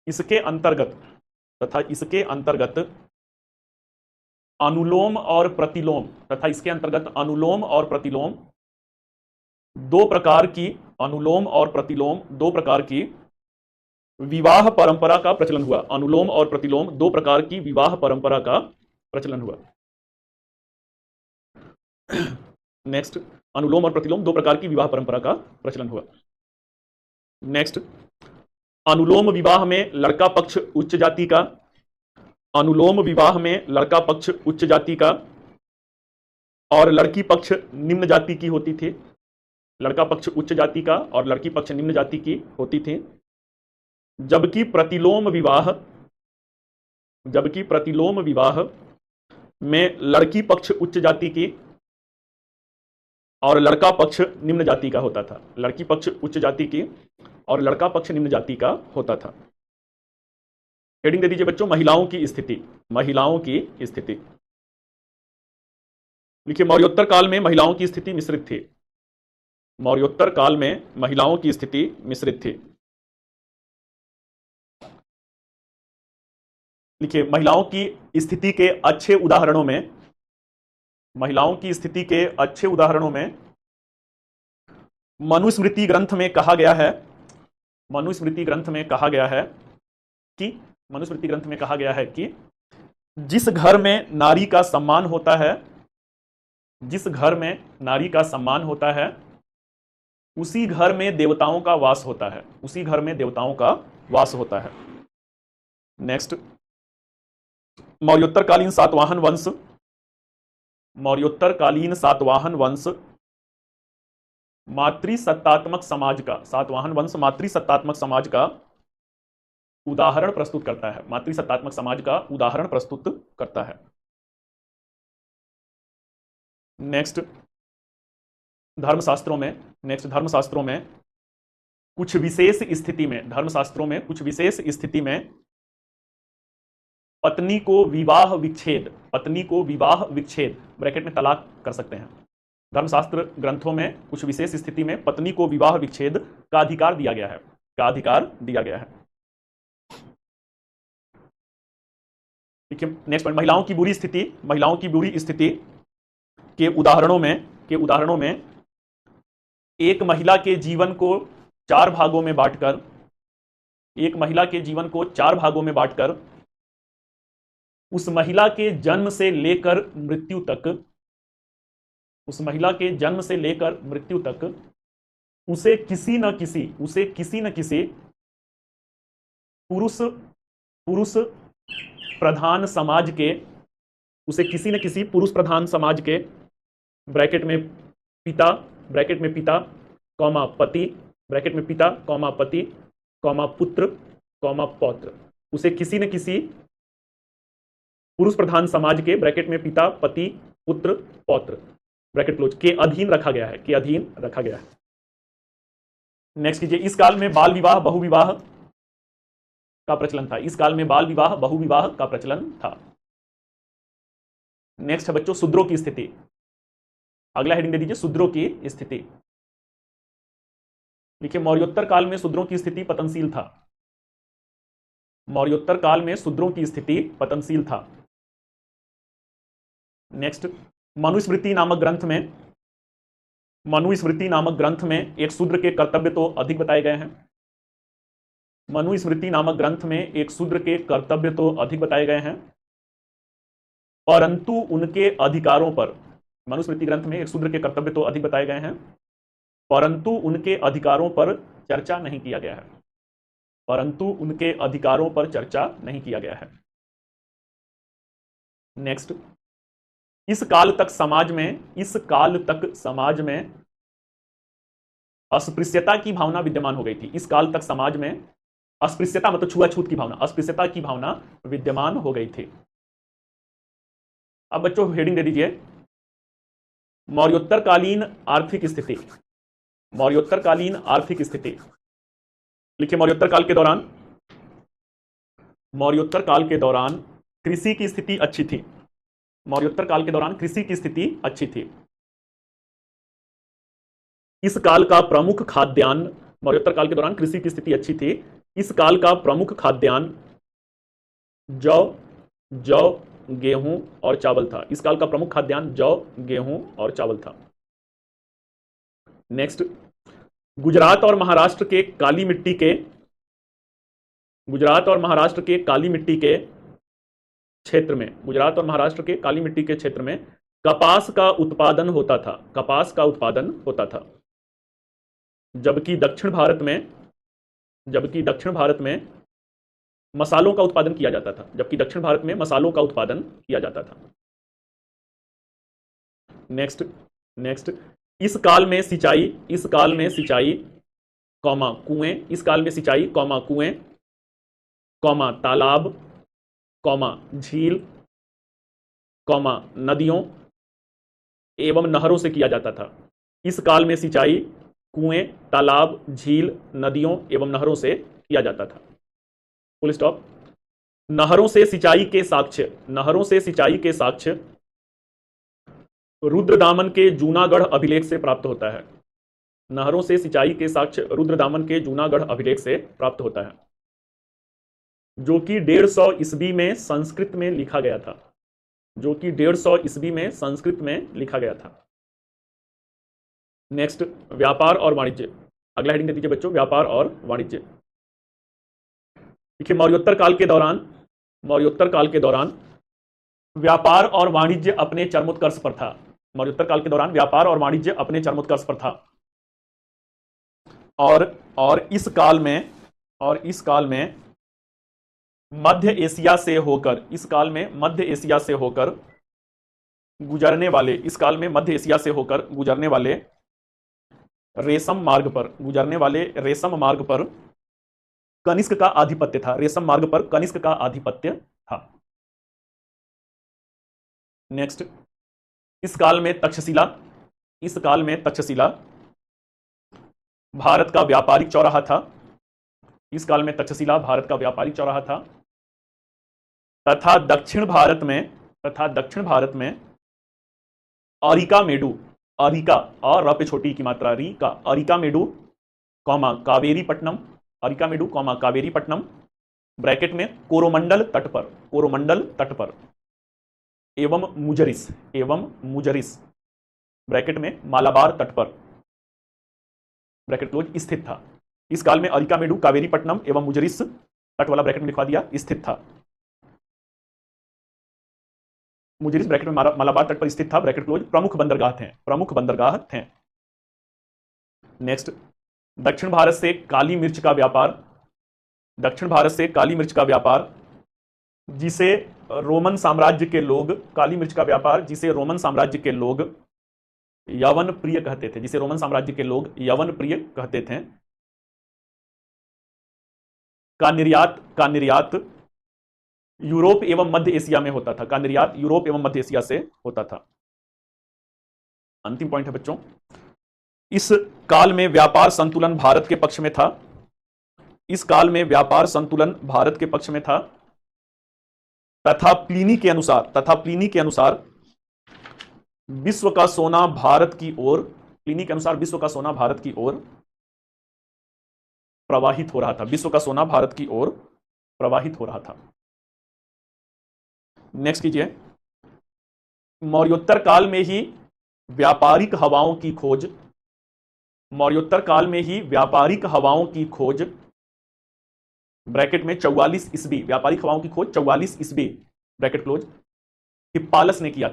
इसके अंतर्गत अनुलोम और प्रतिलोम दो प्रकार की विवाह परंपरा का प्रचलन हुआ। अनुलोम और प्रतिलोम दो प्रकार की विवाह परंपरा का प्रचलन हुआ। नेक्स्ट, अनुलोम और प्रतिलोम दो प्रकार की विवाह परंपरा का प्रचलन हुआ। नेक्स्ट, अनुलोम विवाह में लड़का पक्ष उच्च जाति का, अनुलोम विवाह में लड़का पक्ष उच्च जाति का और लड़की पक्ष निम्न जाति की होती थी। लड़का पक्ष उच्च जाति का और लड़की पक्ष निम्न जाति की होती थी। जबकि प्रतिलोम विवाह में लड़की पक्ष उच्च जाति की और लड़का पक्ष निम्न जाति का होता था। लड़की पक्ष उच्च जाति की और लड़का पक्ष निम्न जाति का होता था। हेडिंग दे दीजिए बच्चों महिलाओं की स्थिति, महिलाओं की स्थिति लिखिए मौर्योत्तर काल में महिलाओं की स्थिति मिश्रित थी। मौर्योत्तर काल में महिलाओं की स्थिति मिश्रित थी। लिखिए महिलाओं की स्थिति के अच्छे उदाहरणों में, महिलाओं की स्थिति के अच्छे उदाहरणों में मनुस्मृति ग्रंथ में कहा गया है, मनुस्मृति ग्रंथ में कहा गया है कि जिस घर में नारी का सम्मान होता है, जिस घर में नारी का सम्मान होता है उसी घर में देवताओं का वास होता है, उसी घर में देवताओं का वास होता है। नेक्स्ट, मौर्योत्तरकालीन सातवाहन वंश, मौर्योत्तरकालीन सातवाहन वंश मातृसत्तात्मक समाज का, सातवाहन वंश मातृसत्तात्मक समाज का उदाहरण प्रस्तुत करता है, मातृसत्तात्मक समाज का उदाहरण प्रस्तुत करता है। नेक्स्ट धर्मशास्त्रों में कुछ विशेष स्थिति में, धर्मशास्त्रों में कुछ विशेष स्थिति में पत्नी को विवाह विच्छेद ब्रैकेट में तलाक कर सकते हैं। धर्मशास्त्र ग्रंथों में कुछ विशेष स्थिति में पत्नी को विवाह विच्छेद का अधिकार दिया गया है, ठीक है। नेक्स्ट पॉइंट, महिलाओं की बुरी स्थिति के उदाहरणों में एक महिला के जीवन को चार भागों में बांटकर उस महिला के जन्म से लेकर मृत्यु तक उसे किसी न किसी पुरुष प्रधान समाज के ब्रैकेट में पिता पुत्र पौत्र, उसे किसी न किसी पुरुष प्रधान समाज के ब्रैकेट में पिता, पति, पुत्र, पौत्र ब्रैकेट क्लोज के अधीन रखा गया है। नेक्स्ट कीजिए, इस काल में बाल विवाह बहु विवाह का प्रचलन था। नेक्स्ट है बच्चों शूद्रों की स्थिति। अगला हेडिंग दे दीजिए शूद्रों की स्थिति। देखिए मौर्योत्तर काल में शूद्रों की स्थिति पतनशील था। नेक्स्ट मनुस्मृति नामक ग्रंथ में एक शूद्र के कर्तव्य तो अधिक बताए गए हैं, परंतु उनके अधिकारों पर, मनुस्मृति ग्रंथ में एक शूद्र के कर्तव्य तो अधिक बताए गए हैं, परंतु उनके अधिकारों पर चर्चा नहीं किया गया है। नेक्स्ट, इस काल तक समाज में अस्पृश्यता की भावना विद्यमान हो गई थी। इस काल तक समाज में अस्पृश्यता मतलब छुआछूत की भावना, अस्पृश्यता की भावना विद्यमान हो गई थी। अब बच्चों हेडिंग दे दीजिए मौर्योत्तरकालीन आर्थिक स्थिति। लिखिए मौर्योत्तर काल के दौरान कृषि की स्थिति अच्छी थी। इस काल का प्रमुख खाद्यान्न, मौर्योत्तर काल के दौरान कृषि की स्थिति अच्छी थी। इस काल का प्रमुख खाद्यान्न जौ, गेहूं और चावल था। नेक्स्ट, गुजरात और महाराष्ट्र के काली मिट्टी के क्षेत्र में कपास का उत्पादन होता था, जबकि दक्षिण भारत में मसालों का उत्पादन किया जाता था। नेक्स्ट, इस काल में सिंचाई, कुएं, तालाब, झील, नदियों एवं नहरों से किया जाता था। इस काल में सिंचाई कुएं, तालाब, झील, नदियों एवं नहरों से किया जाता था। Full stop. नहरों से सिंचाई के साक्ष्य रुद्रदामन के जूनागढ़ अभिलेख से प्राप्त होता है। जो कि 150 ईस्वी में संस्कृत में लिखा गया था। नेक्स्ट, व्यापार और वाणिज्य। अगला हेडिंग दे दीजिए बच्चों व्यापार और वाणिज्य। देखिए मौर्योत्तर काल के दौरान व्यापार और वाणिज्य अपने चरमोत्कर्ष पर था। और इस काल में मध्य एशिया से होकर गुजरने वाले रेशम मार्ग पर गुजरने वाले रेशम मार्ग पर कनिष्क का आधिपत्य था। रेशम मार्ग पर कनिष्क का आधिपत्य था। नेक्स्ट, इस काल में तक्षशिला भारत का व्यापारिक चौराहा था। इस काल में तक्षशिला भारत का व्यापारिक चौराहा था तथा दक्षिण भारत में अरिका और र पे छोटी की मात्रा री का अरिकामेडु कावेरीपट्टनम ब्रैकेट में कोरोमंडल तट पर एवं मुजरिस ब्रैकेट में मालाबार तट पर ब्रैकेट क्लोज स्थित था। इस काल में अरिकामेडु कावेरीपट्टनम एवं मुजरिस तट वाला ब्रैकेट में लिखवा दिया स्थित था। मुजरिस ब्रैकेट में मालाबार तट पर स्थित था ब्रैकेट क्लोज प्रमुख बंदरगाह थे। नेक्स्ट, दक्षिण भारत से काली मिर्च का व्यापार जिसे रोमन साम्राज्य के लोग यवन प्रिय कहते थे का निर्यात यूरोप एवं मध्य एशिया में होता था। यूरोप एवं मध्य एशिया से होता था। अंतिम पॉइंट है बच्चों, इस काल में व्यापार संतुलन भारत के पक्ष में था तथा प्लिनी के अनुसार विश्व का सोना भारत की ओर प्रवाहित हो रहा था। नेक्स्ट कीजिए, मौर्योत्तर काल में ही व्यापारिक हवाओं की खोज ब्रैकेट में 44 ईस्वी व्यापारिक हवाओं की खोज 44 ईस्वी ब्रैकेट क्लोज हिप्पालस ने किया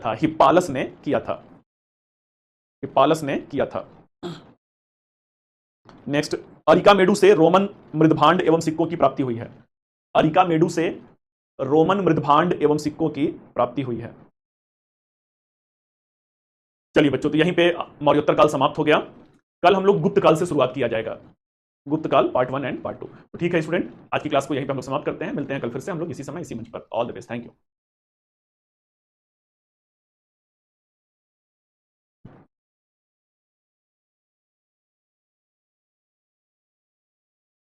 था। नेक्स्ट, अरिकामेडु से रोमन मृदभांड एवं सिक्कों की प्राप्ति हुई है। चलिए बच्चों, तो यहीं पे मौर्योत्तर काल समाप्त हो गया। कल हम लोग गुप्त काल से शुरुआत किया जाएगा, गुप्त काल पार्ट 1 एंड पार्ट 2। तो ठीक है स्टूडेंट, आज की क्लास को यहीं पे हम लोग समाप्त करते हैं। मिलते हैं कल फिर से हम लोग इसी समय इसी मंच पर। All the best, thank you.